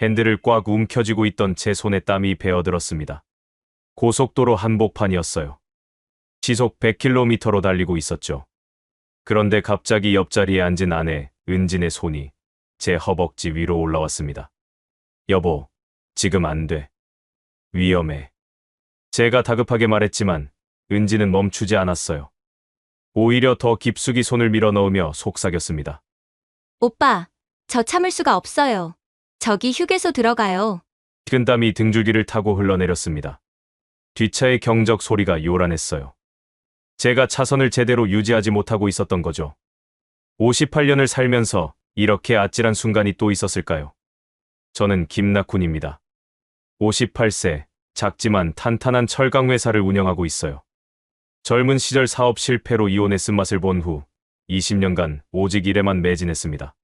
핸들을 꽉 움켜쥐고 있던 제 손에 땀이 배어들었습니다. 고속도로 한복판이었어요. 시속 100km로 달리고 있었죠. 그런데 갑자기 옆자리에 앉은 아내 은진의 손이 제 허벅지 위로 올라왔습니다. 여보, 지금 안 돼. 위험해. 제가 다급하게 말했지만 은진은 멈추지 않았어요. 오히려 더 깊숙이 손을 밀어 넣으며 속삭였습니다. 오빠, 저 참을 수가 없어요. 저기 휴게소 들어가요. 식은 땀이 등줄기를 타고 흘러내렸습니다. 뒷차의 경적 소리가 요란했어요. 제가 차선을 제대로 유지하지 못하고 있었던 거죠. 58년을 살면서 이렇게 아찔한 순간이 또 있었을까요? 저는 김낙훈입니다. 58세, 작지만 탄탄한 철강 회사를 운영하고 있어요. 젊은 시절 사업 실패로 이혼의 쓴맛을 본 후 20년간 오직 일에만 매진했습니다.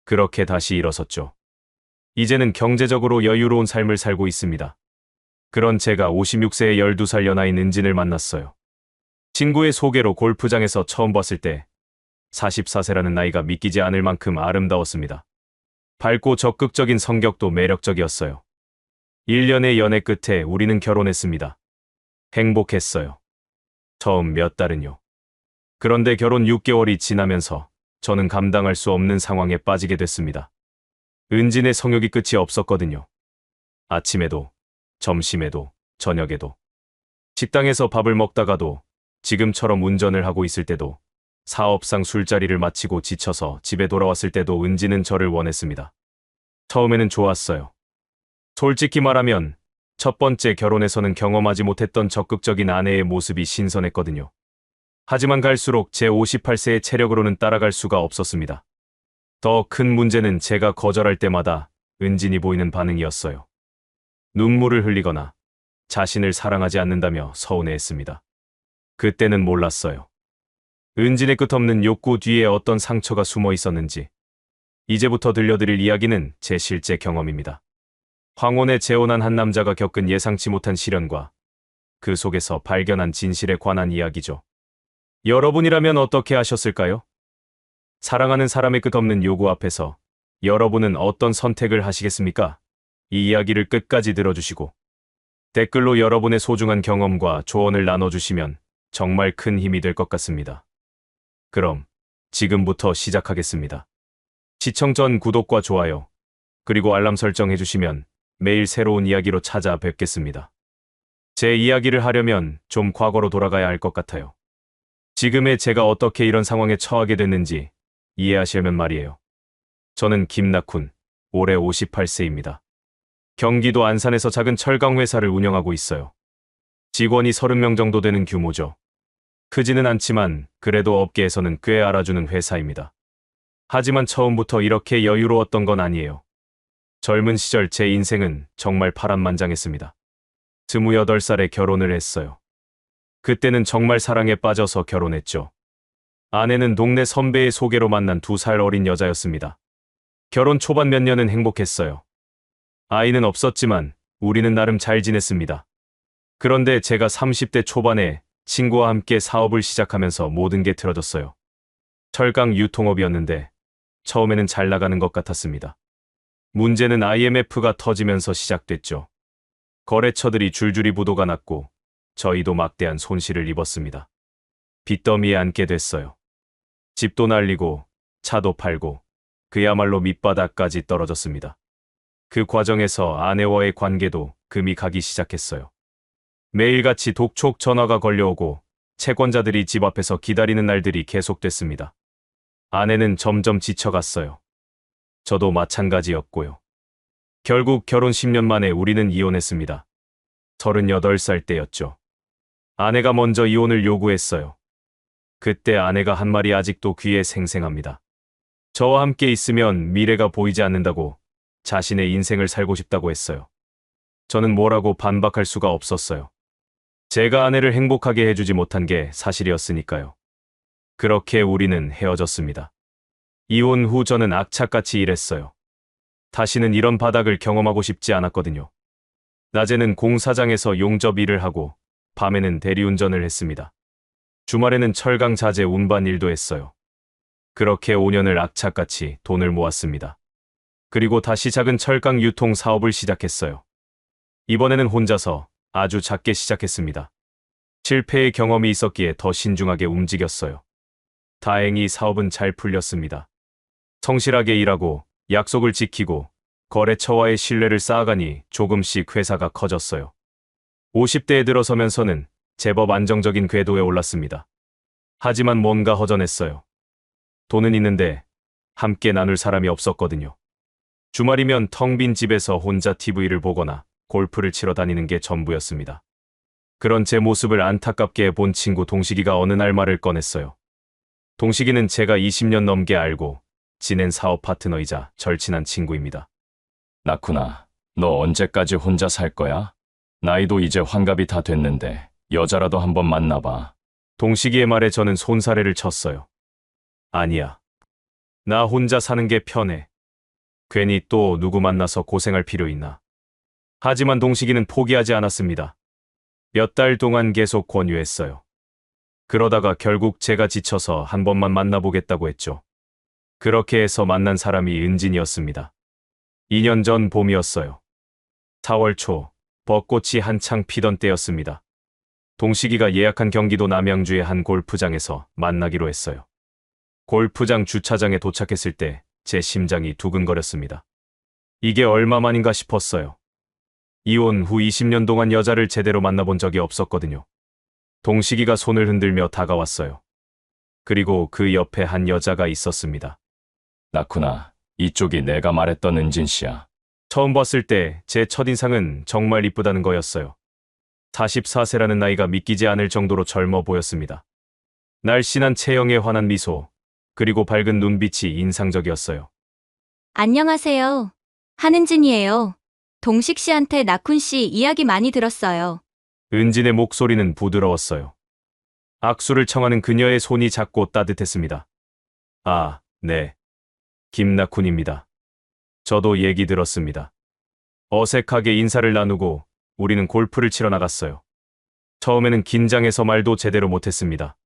그렇게 다시 일어섰죠. 이제는 경제적으로 여유로운 삶을 살고 있습니다. 그런 제가 56세의 12살 연하인 은진을 만났어요. 친구의 소개로 골프장에서 처음 봤을 때 44세라는 나이가 믿기지 않을 만큼 아름다웠습니다. 밝고 적극적인 성격도 매력적이었어요. 1년의 연애 끝에 우리는 결혼했습니다. 행복했어요. 처음 몇 달은요. 그런데 결혼 6개월이 지나면서 저는 감당할 수 없는 상황에 빠지게 됐습니다. 은진의 성욕이 끝이 없었거든요. 아침에도, 점심에도, 저녁에도. 식당에서 밥을 먹다가도, 지금처럼 운전을 하고 있을 때도, 사업상 술자리를 마치고 지쳐서 집에 돌아왔을 때도 은진은 저를 원했습니다. 처음에는 좋았어요. 솔직히 말하면 첫 번째 결혼에서는 경험하지 못했던 적극적인 아내의 모습이 신선했거든요. 하지만 갈수록 제 58세의 체력으로는 따라갈 수가 없었습니다. 더 큰 문제는 제가 거절할 때마다 은진이 보이는 반응이었어요. 눈물을 흘리거나 자신을 사랑하지 않는다며 서운해했습니다. 그때는 몰랐어요. 은진의 끝없는 욕구 뒤에 어떤 상처가 숨어 있었는지. 이제부터 들려드릴 이야기는 제 실제 경험입니다. 황혼에 재혼한 한 남자가 겪은 예상치 못한 시련과 그 속에서 발견한 진실에 관한 이야기죠. 여러분이라면 어떻게 하셨을까요? 사랑하는 사람의 끝없는 요구 앞에서 여러분은 어떤 선택을 하시겠습니까? 이 이야기를 끝까지 들어주시고 댓글로 여러분의 소중한 경험과 조언을 나눠주시면 정말 큰 힘이 될 것 같습니다. 그럼 지금부터 시작하겠습니다. 시청 전 구독과 좋아요, 그리고 알람 설정해주시면 매일 새로운 이야기로 찾아뵙겠습니다. 제 이야기를 하려면 좀 과거로 돌아가야 할 것 같아요. 지금의 제가 어떻게 이런 상황에 처하게 됐는지 이해하시려면 말이에요. 저는 김낙훈, 올해 58세입니다. 경기도 안산에서 작은 철강 회사를 운영하고 있어요. 직원이 30명 정도 되는 규모죠. 크지는 않지만 그래도 업계에서는 꽤 알아주는 회사입니다. 하지만 처음부터 이렇게 여유로웠던 건 아니에요. 젊은 시절 제 인생은 정말 파란만장했습니다. 28살에 결혼을 했어요. 그때는 정말 사랑에 빠져서 결혼했죠. 아내는 동네 선배의 소개로 만난 2살 어린 여자였습니다. 결혼 초반 몇 년은 행복했어요. 아이는 없었지만 우리는 나름 잘 지냈습니다. 그런데 제가 30대 초반에 친구와 함께 사업을 시작하면서 모든 게 틀어졌어요. 철강 유통업이었는데 처음에는 잘 나가는 것 같았습니다. 문제는 IMF가 터지면서 시작됐죠. 거래처들이 줄줄이 부도가 났고 저희도 막대한 손실을 입었습니다. 빚더미에 앉게 됐어요. 집도 날리고 차도 팔고 그야말로 밑바닥까지 떨어졌습니다. 그 과정에서 아내와의 관계도 금이 가기 시작했어요. 매일같이 독촉 전화가 걸려오고 채권자들이 집 앞에서 기다리는 날들이 계속됐습니다. 아내는 점점 지쳐갔어요. 저도 마찬가지였고요. 결국 결혼 10년 만에 우리는 이혼했습니다. 38살 때였죠. 아내가 먼저 이혼을 요구했어요. 그때 아내가 한 말이 아직도 귀에 생생합니다. 저와 함께 있으면 미래가 보이지 않는다고, 자신의 인생을 살고 싶다고 했어요. 저는 뭐라고 반박할 수가 없었어요. 제가 아내를 행복하게 해주지 못한 게 사실이었으니까요. 그렇게 우리는 헤어졌습니다. 이혼 후 저는 악착같이 일했어요. 다시는 이런 바닥을 경험하고 싶지 않았거든요. 낮에는 공사장에서 용접 일을 하고 밤에는 대리운전을 했습니다. 주말에는 철강 자재 운반 일도 했어요. 그렇게 5년을 악착같이 돈을 모았습니다. 그리고 다시 작은 철강 유통 사업을 시작했어요. 이번에는 혼자서 아주 작게 시작했습니다. 실패의 경험이 있었기에 더 신중하게 움직였어요. 다행히 사업은 잘 풀렸습니다. 성실하게 일하고 약속을 지키고 거래처와의 신뢰를 쌓아가니 조금씩 회사가 커졌어요. 50대에 들어서면서는 제법 안정적인 궤도에 올랐습니다. 하지만 뭔가 허전했어요. 돈은 있는데 함께 나눌 사람이 없었거든요. 주말이면 텅 빈 집에서 혼자 TV를 보거나 골프를 치러 다니는 게 전부였습니다. 그런 제 모습을 안타깝게 본 친구 동식이가 어느 날 말을 꺼냈어요. 동식이는 제가 20년 넘게 알고 지낸 사업 파트너이자 절친한 친구입니다. 나쿠나, 너 언제까지 혼자 살 거야? 나이도 이제 환갑이 다 됐는데 여자라도 한번 만나봐. 동식이의 말에 저는 손사래를 쳤어요. 아니야. 나 혼자 사는 게 편해. 괜히 또 누구 만나서 고생할 필요 있나. 하지만 동식이는 포기하지 않았습니다. 몇 달 동안 계속 권유했어요. 그러다가 결국 제가 지쳐서 한 번만 만나보겠다고 했죠. 그렇게 해서 만난 사람이 은진이었습니다. 2년 전 봄이었어요. 4월 초 벚꽃이 한창 피던 때였습니다. 동식이가 예약한 경기도 남양주의 한 골프장에서 만나기로 했어요. 골프장 주차장에 도착했을 때 제 심장이 두근거렸습니다. 이게 얼마만인가 싶었어요. 이혼 후 20년 동안 여자를 제대로 만나본 적이 없었거든요. 동식이가 손을 흔들며 다가왔어요. 그리고 그 옆에 한 여자가 있었습니다. 나쿠나, 이쪽이 내가 말했던 은진 씨야. 처음 봤을 때 제 첫인상은 정말 이쁘다는 거였어요. 44세라는 나이가 믿기지 않을 정도로 젊어 보였습니다. 날씬한 체형에 환한 미소, 그리고 밝은 눈빛이 인상적이었어요. 안녕하세요. 한은진이에요. 동식 씨한테 나쿤 씨 이야기 많이 들었어요. 은진의 목소리는 부드러웠어요. 악수를 청하는 그녀의 손이 작고 따뜻했습니다. 아, 네. 김나쿤입니다. 저도 얘기 들었습니다. 어색하게 인사를 나누고 우리는 골프를 치러 나갔어요. 처음에는 긴장해서 말도 제대로 못했습니다.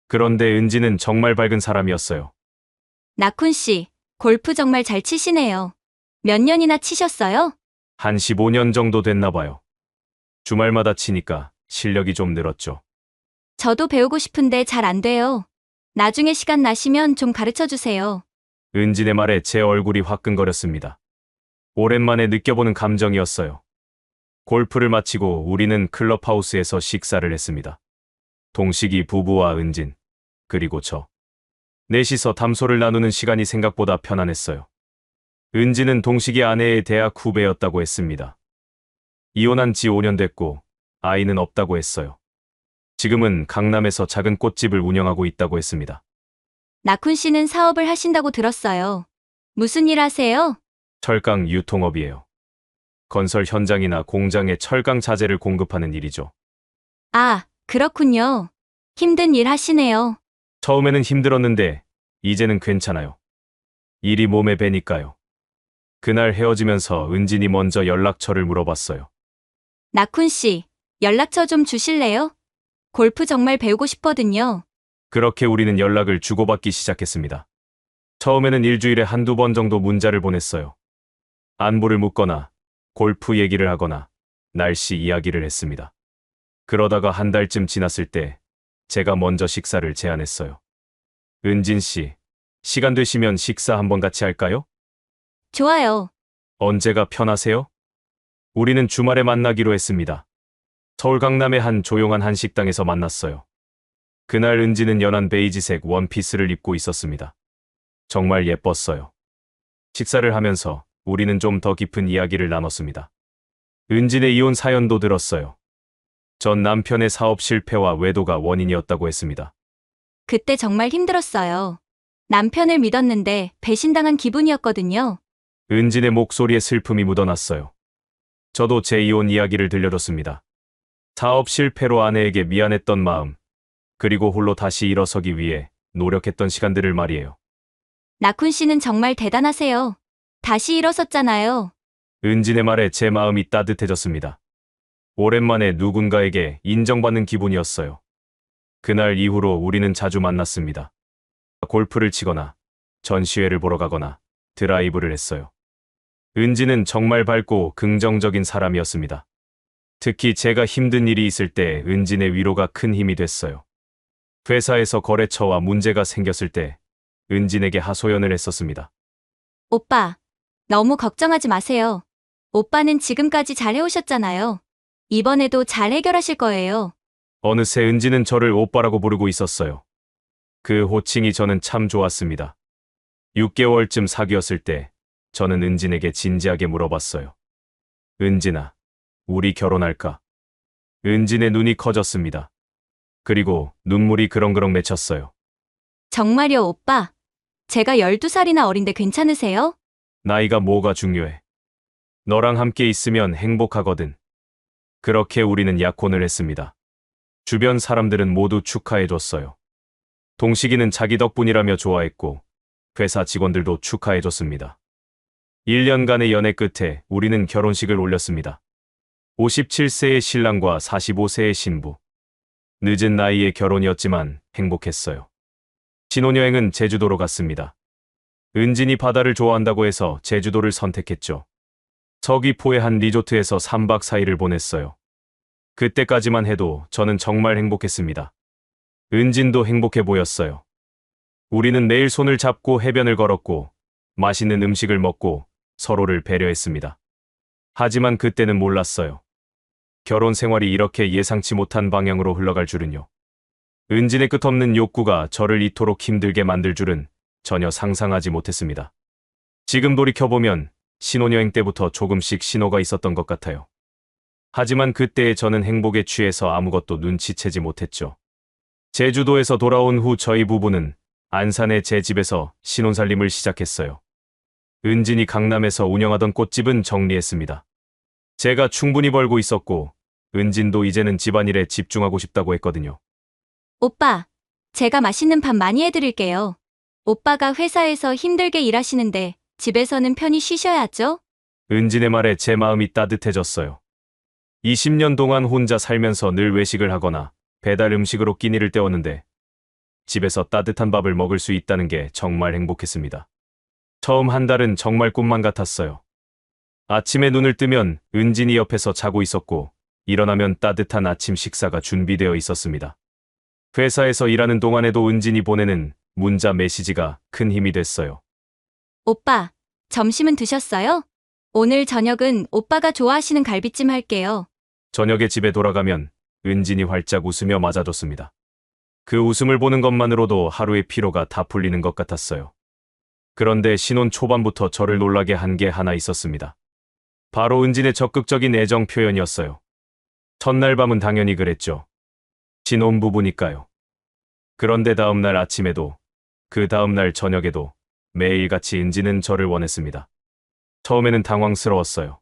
그런데 은지는 정말 밝은 사람이었어요. 나쿤 씨, 골프 정말 잘 치시네요. 몇 년이나 치셨어요? 한 15년 정도 됐나 봐요. 주말마다 치니까 실력이 좀 늘었죠. 저도 배우고 싶은데 잘 안 돼요. 나중에 시간 나시면 좀 가르쳐 주세요. 은진의 말에 제 얼굴이 화끈거렸습니다. 오랜만에 느껴보는 감정이었어요. 골프를 마치고 우리는 클럽하우스에서 식사를 했습니다. 동식이 부부와 은진, 그리고 저. 넷이서 담소를 나누는 시간이 생각보다 편안했어요. 은진은 동식이 아내의 대학 후배였다고 했습니다. 이혼한 지 5년 됐고 아이는 없다고 했어요. 지금은 강남에서 작은 꽃집을 운영하고 있다고 했습니다. 나쿤 씨는 사업을 하신다고 들었어요. 무슨 일 하세요? 철강 유통업이에요. 건설 현장이나 공장에 철강 자재를 공급하는 일이죠. 아, 그렇군요. 힘든 일 하시네요. 처음에는 힘들었는데 이제는 괜찮아요. 일이 몸에 배니까요. 그날 헤어지면서 은진이 먼저 연락처를 물어봤어요. 나쿤 씨, 연락처 좀 주실래요? 골프 정말 배우고 싶거든요. 그렇게 우리는 연락을 주고받기 시작했습니다. 처음에는 일주일에 한두 번 정도 문자를 보냈어요. 안부를 묻거나 골프 얘기를 하거나 날씨 이야기를 했습니다. 그러다가 한 달쯤 지났을 때 제가 먼저 식사를 제안했어요. 은진 씨, 시간 되시면 식사 한번 같이 할까요? 좋아요. 언제가 편하세요? 우리는 주말에 만나기로 했습니다. 서울 강남의 한 조용한 한식당에서 만났어요. 그날 은지는 연한 베이지색 원피스를 입고 있었습니다. 정말 예뻤어요. 식사를 하면서 우리는 좀 더 깊은 이야기를 나눴습니다. 은진의 이혼 사연도 들었어요. 전 남편의 사업 실패와 외도가 원인이었다고 했습니다. 그때 정말 힘들었어요. 남편을 믿었는데 배신당한 기분이었거든요. 은진의 목소리에 슬픔이 묻어났어요. 저도 제 이혼 이야기를 들려줬습니다. 사업 실패로 아내에게 미안했던 마음, 그리고 홀로 다시 일어서기 위해 노력했던 시간들을 말이에요. 나쿤 씨는 정말 대단하세요. 다시 일어섰잖아요. 은진의 말에 제 마음이 따뜻해졌습니다. 오랜만에 누군가에게 인정받는 기분이었어요. 그날 이후로 우리는 자주 만났습니다. 골프를 치거나 전시회를 보러 가거나 드라이브를 했어요. 은지는 정말 밝고 긍정적인 사람이었습니다. 특히 제가 힘든 일이 있을 때 은진의 위로가 큰 힘이 됐어요. 회사에서 거래처와 문제가 생겼을 때 은진에게 하소연을 했었습니다. 오빠, 너무 걱정하지 마세요. 오빠는 지금까지 잘 해오셨잖아요. 이번에도 잘 해결하실 거예요. 어느새 은지는 저를 오빠라고 부르고 있었어요. 그 호칭이 저는 참 좋았습니다. 6개월쯤 사귀었을 때 저는 은진에게 진지하게 물어봤어요. 은진아, 우리 결혼할까? 은진의 눈이 커졌습니다. 그리고 눈물이 그렁그렁 맺혔어요. 정말요, 오빠? 제가 12살이나 어린데 괜찮으세요? 나이가 뭐가 중요해? 너랑 함께 있으면 행복하거든. 그렇게 우리는 약혼을 했습니다. 주변 사람들은 모두 축하해줬어요. 동식이는 자기 덕분이라며 좋아했고 회사 직원들도 축하해줬습니다. 1년간의 연애 끝에 우리는 결혼식을 올렸습니다. 57세의 신랑과 45세의 신부. 늦은 나이에 결혼이었지만 행복했어요. 신혼여행은 제주도로 갔습니다. 은진이 바다를 좋아한다고 해서 제주도를 선택했죠. 서귀포의 한 리조트에서 3박 4일을 보냈어요. 그때까지만 해도 저는 정말 행복했습니다. 은진도 행복해 보였어요. 우리는 매일 손을 잡고 해변을 걸었고 맛있는 음식을 먹고 서로를 배려했습니다. 하지만 그때는 몰랐어요. 결혼 생활이 이렇게 예상치 못한 방향으로 흘러갈 줄은요. 은진의 끝없는 욕구가 저를 이토록 힘들게 만들 줄은 전혀 상상하지 못했습니다. 지금 돌이켜보면 신혼여행 때부터 조금씩 신호가 있었던 것 같아요. 하지만 그때의 저는 행복에 취해서 아무것도 눈치채지 못했죠. 제주도에서 돌아온 후 저희 부부는 안산의 제 집에서 신혼살림을 시작했어요. 은진이 강남에서 운영하던 꽃집은 정리했습니다. 제가 충분히 벌고 있었고 은진도 이제는 집안일에 집중하고 싶다고 했거든요. 오빠, 제가 맛있는 밥 많이 해드릴게요. 오빠가 회사에서 힘들게 일하시는데 집에서는 편히 쉬셔야죠? 은진의 말에 제 마음이 따뜻해졌어요. 20년 동안 혼자 살면서 늘 외식을 하거나 배달 음식으로 끼니를 때웠는데 집에서 따뜻한 밥을 먹을 수 있다는 게 정말 행복했습니다. 처음 한 달은 정말 꿈만 같았어요. 아침에 눈을 뜨면 은진이 옆에서 자고 있었고 일어나면 따뜻한 아침 식사가 준비되어 있었습니다. 회사에서 일하는 동안에도 은진이 보내는 문자 메시지가 큰 힘이 됐어요. 오빠, 점심은 드셨어요? 오늘 저녁은 오빠가 좋아하시는 갈비찜 할게요. 저녁에 집에 돌아가면 은진이 활짝 웃으며 맞아줬습니다. 그 웃음을 보는 것만으로도 하루의 피로가 다 풀리는 것 같았어요. 그런데 신혼 초반부터 저를 놀라게 한 게 하나 있었습니다. 바로 은진의 적극적인 애정 표현이었어요. 첫날 밤은 당연히 그랬죠. 신혼부부니까요. 그런데 다음날 아침에도, 그 다음날 저녁에도 매일같이 은진은 저를 원했습니다. 처음에는 당황스러웠어요.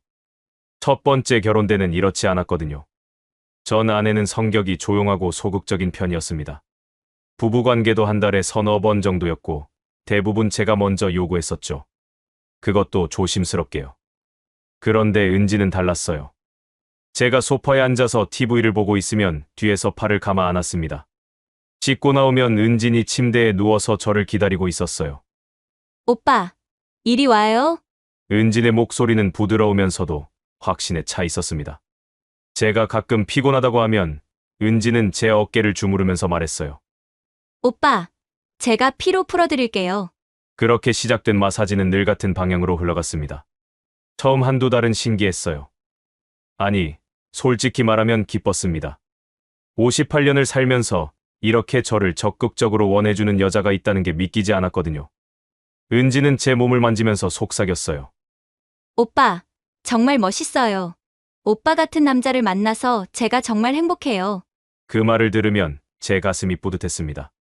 첫 번째 결혼 때는 이렇지 않았거든요. 전 아내는 성격이 조용하고 소극적인 편이었습니다. 부부관계도 한 달에 서너 번 정도였고 대부분 제가 먼저 요구했었죠. 그것도 조심스럽게요. 그런데 은지는 달랐어요. 제가 소파에 앉아서 TV를 보고 있으면 뒤에서 팔을 감아 안았습니다. 씻고 나오면 은진이 침대에 누워서 저를 기다리고 있었어요. 오빠, 이리 와요. 은진의 목소리는 부드러우면서도 확신에 차 있었습니다. 제가 가끔 피곤하다고 하면 은진은 제 어깨를 주무르면서 말했어요. 오빠, 제가 피로 풀어드릴게요. 그렇게 시작된 마사지는 늘 같은 방향으로 흘러갔습니다. 처음 한두 달은 신기했어요. 아니, 솔직히 말하면 기뻤습니다. 58년을 살면서 이렇게 저를 적극적으로 원해주는 여자가 있다는 게 믿기지 않았거든요. 은지는 제 몸을 만지면서 속삭였어요. 오빠, 정말 멋있어요. 오빠 같은 남자를 만나서 제가 정말 행복해요. 그 말을 들으면 제 가슴이 뿌듯했습니다.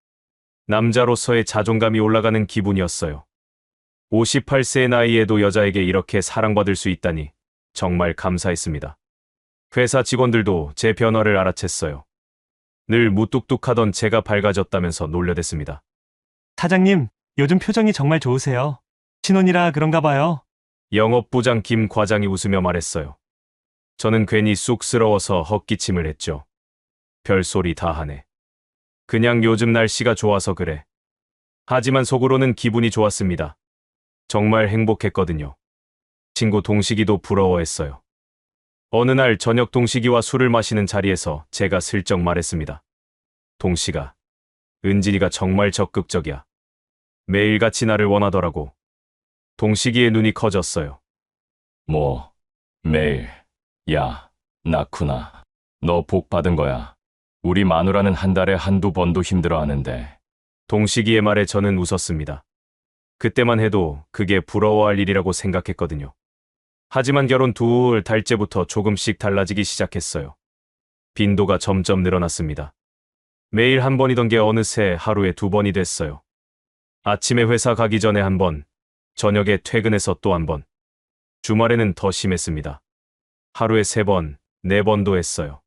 남자로서의 자존감이 올라가는 기분이었어요. 58세의 나이에도 여자에게 이렇게 사랑받을 수 있다니 정말 감사했습니다. 회사 직원들도 제 변화를 알아챘어요. 늘 무뚝뚝하던 제가 밝아졌다면서 놀려댔습니다. 사장님, 요즘 표정이 정말 좋으세요. 신혼이라 그런가 봐요. 영업부장 김 과장이 웃으며 말했어요. 저는 괜히 쑥스러워서 헛기침을 했죠. 별소리 다 하네. 그냥 요즘 날씨가 좋아서 그래. 하지만 속으로는 기분이 좋았습니다. 정말 행복했거든요. 친구 동식이도 부러워했어요. 어느 날 저녁 동식이와 술을 마시는 자리에서 제가 슬쩍 말했습니다. 동식아, 은진이가 정말 적극적이야. 매일같이 나를 원하더라고. 동식이의 눈이 커졌어요. 뭐, 매일. 야, 낳구나. 너 복 받은 거야. 우리 마누라는 한 달에 한두 번도 힘들어하는데. 동식이의 말에 저는 웃었습니다. 그때만 해도 그게 부러워할 일이라고 생각했거든요. 하지만 결혼 2달째부터 조금씩 달라지기 시작했어요. 빈도가 점점 늘어났습니다. 매일 한 번이던 게 어느새 하루에 2번이 됐어요. 아침에 회사 가기 전에 한 번, 저녁에 퇴근해서 또 한 번. 주말에는 더 심했습니다. 하루에 3번, 4번도 했어요.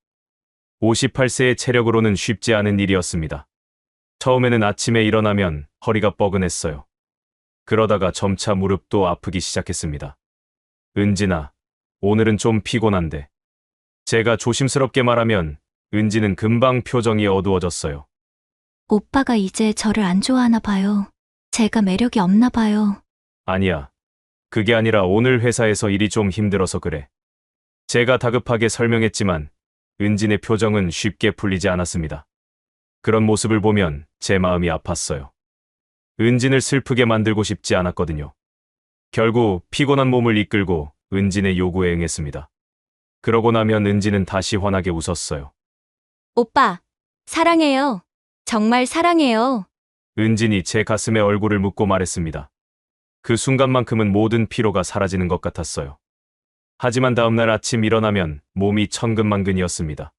58세의 체력으로는 쉽지 않은 일이었습니다. 처음에는 아침에 일어나면 허리가 뻐근했어요. 그러다가 점차 무릎도 아프기 시작했습니다. 은진아, 오늘은 좀 피곤한데. 제가 조심스럽게 말하면 은진은 금방 표정이 어두워졌어요. 오빠가 이제 저를 안 좋아하나 봐요. 제가 매력이 없나 봐요. 아니야. 그게 아니라 오늘 회사에서 일이 좀 힘들어서 그래. 제가 다급하게 설명했지만 은진의 표정은 쉽게 풀리지 않았습니다. 그런 모습을 보면 제 마음이 아팠어요. 은진을 슬프게 만들고 싶지 않았거든요. 결국 피곤한 몸을 이끌고 은진의 요구에 응했습니다. 그러고 나면 은진은 다시 환하게 웃었어요. 오빠, 사랑해요. 정말 사랑해요. 은진이 제 가슴에 얼굴을 묻고 말했습니다. 그 순간만큼은 모든 피로가 사라지는 것 같았어요. 하지만 다음날 아침 일어나면 몸이 천근만근이었습니다.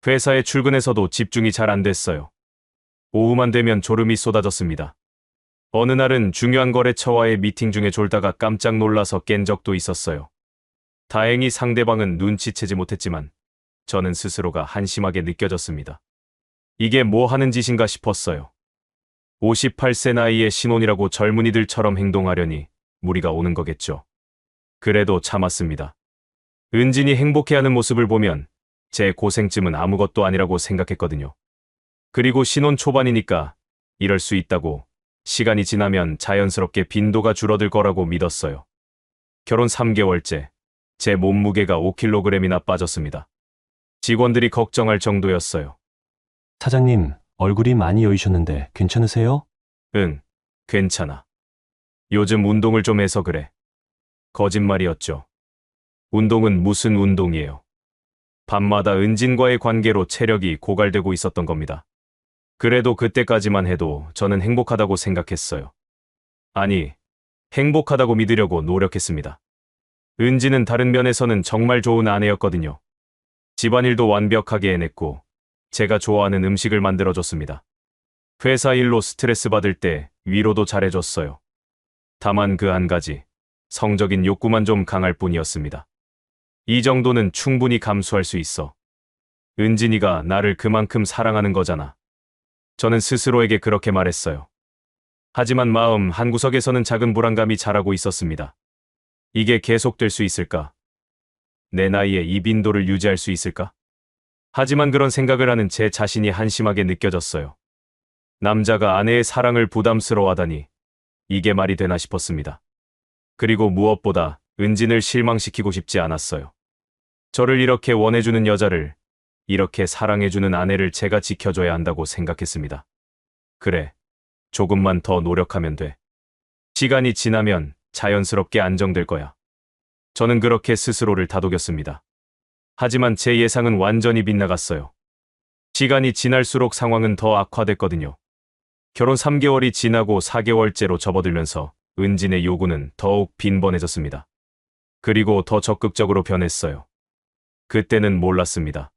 회사에 출근해서도 집중이 잘 안 됐어요. 오후만 되면 졸음이 쏟아졌습니다. 어느 날은 중요한 거래처와의 미팅 중에 졸다가 깜짝 놀라서 깬 적도 있었어요. 다행히 상대방은 눈치채지 못했지만 저는 스스로가 한심하게 느껴졌습니다. 이게 뭐 하는 짓인가 싶었어요. 58세 나이에 신혼이라고 젊은이들처럼 행동하려니 무리가 오는 거겠죠. 그래도 참았습니다. 은진이 행복해하는 모습을 보면 제 고생쯤은 아무것도 아니라고 생각했거든요. 그리고 신혼 초반이니까 이럴 수 있다고, 시간이 지나면 자연스럽게 빈도가 줄어들 거라고 믿었어요. 결혼 3개월째, 제 몸무게가 5kg이나 빠졌습니다. 직원들이 걱정할 정도였어요. 사장님, 얼굴이 많이 여이셨는데 괜찮으세요? 응, 괜찮아. 요즘 운동을 좀 해서 그래. 거짓말이었죠. 운동은 무슨 운동이에요. 밤마다 은진과의 관계로 체력이 고갈되고 있었던 겁니다. 그래도 그때까지만 해도 저는 행복하다고 생각했어요. 아니, 행복하다고 믿으려고 노력했습니다. 은진은 다른 면에서는 정말 좋은 아내였거든요. 집안일도 완벽하게 해냈고 제가 좋아하는 음식을 만들어줬습니다. 회사 일로 스트레스 받을 때 위로도 잘해줬어요. 다만 그 한 가지, 성적인 욕구만 좀 강할 뿐이었습니다. 이 정도는 충분히 감수할 수 있어. 은진이가 나를 그만큼 사랑하는 거잖아. 저는 스스로에게 그렇게 말했어요. 하지만 마음 한구석에서는 작은 불안감이 자라고 있었습니다. 이게 계속될 수 있을까? 내 나이에 이 빈도를 유지할 수 있을까? 하지만 그런 생각을 하는 제 자신이 한심하게 느껴졌어요. 남자가 아내의 사랑을 부담스러워하다니, 이게 말이 되나 싶었습니다. 그리고 무엇보다 은진을 실망시키고 싶지 않았어요. 저를 이렇게 원해주는 여자를, 이렇게 사랑해주는 아내를 제가 지켜줘야 한다고 생각했습니다. 그래, 조금만 더 노력하면 돼. 시간이 지나면 자연스럽게 안정될 거야. 저는 그렇게 스스로를 다독였습니다. 하지만 제 예상은 완전히 빗나갔어요. 시간이 지날수록 상황은 더 악화됐거든요. 결혼 3개월이 지나고 4개월째로 접어들면서 은진의 요구는 더욱 빈번해졌습니다. 그리고 더 적극적으로 변했어요. 그때는 몰랐습니다.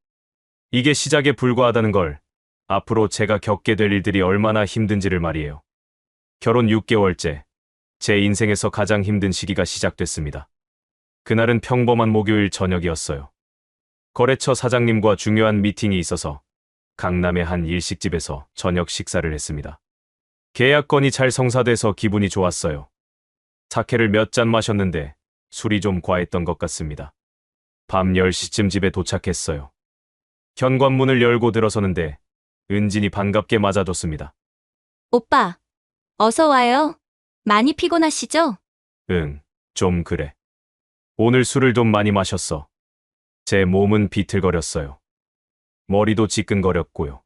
이게 시작에 불과하다는 걸, 앞으로 제가 겪게 될 일들이 얼마나 힘든지를 말이에요. 결혼 6개월째, 제 인생에서 가장 힘든 시기가 시작됐습니다. 그날은 평범한 목요일 저녁이었어요. 거래처 사장님과 중요한 미팅이 있어서 강남의 한 일식집에서 저녁 식사를 했습니다. 계약건이 잘 성사돼서 기분이 좋았어요. 사케를 몇 잔 마셨는데 술이 좀 과했던 것 같습니다. 밤 10시쯤 집에 도착했어요. 현관문을 열고 들어서는데 은진이 반갑게 맞아줬습니다. 오빠, 어서 와요. 많이 피곤하시죠? 응, 좀 그래. 오늘 술을 좀 많이 마셨어. 제 몸은 비틀거렸어요. 머리도 지끈거렸고요.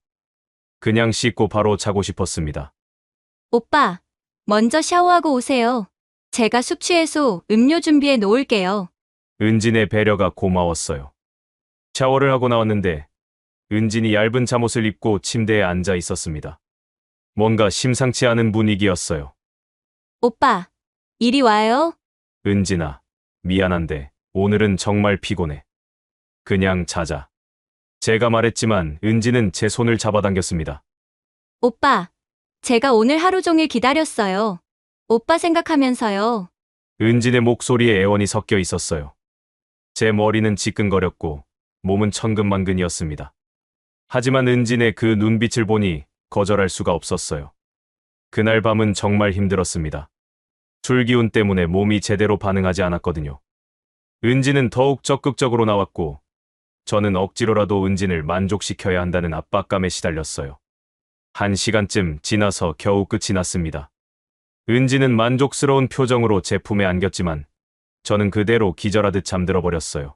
그냥 씻고 바로 자고 싶었습니다. 오빠, 먼저 샤워하고 오세요. 제가 숙취해소 음료 준비해 놓을게요. 은진의 배려가 고마웠어요. 샤워를 하고 나왔는데 은진이 얇은 잠옷을 입고 침대에 앉아 있었습니다. 뭔가 심상치 않은 분위기였어요. 오빠, 이리 와요. 은진아, 미안한데 오늘은 정말 피곤해. 그냥 자자. 제가 말했지만 은진은 제 손을 잡아당겼습니다. 오빠, 제가 오늘 하루 종일 기다렸어요. 오빠 생각하면서요. 은진의 목소리에 애원이 섞여 있었어요. 제 머리는 지끈거렸고 몸은 천근만근이었습니다. 하지만 은진의 그 눈빛을 보니 거절할 수가 없었어요. 그날 밤은 정말 힘들었습니다. 술 기운 때문에 몸이 제대로 반응하지 않았거든요. 은진은 더욱 적극적으로 나왔고 저는 억지로라도 은진을 만족시켜야 한다는 압박감에 시달렸어요. 1시간쯤 지나서 겨우 끝이 났습니다. 은진은 만족스러운 표정으로 제 품에 안겼지만 저는 그대로 기절하듯 잠들어 버렸어요.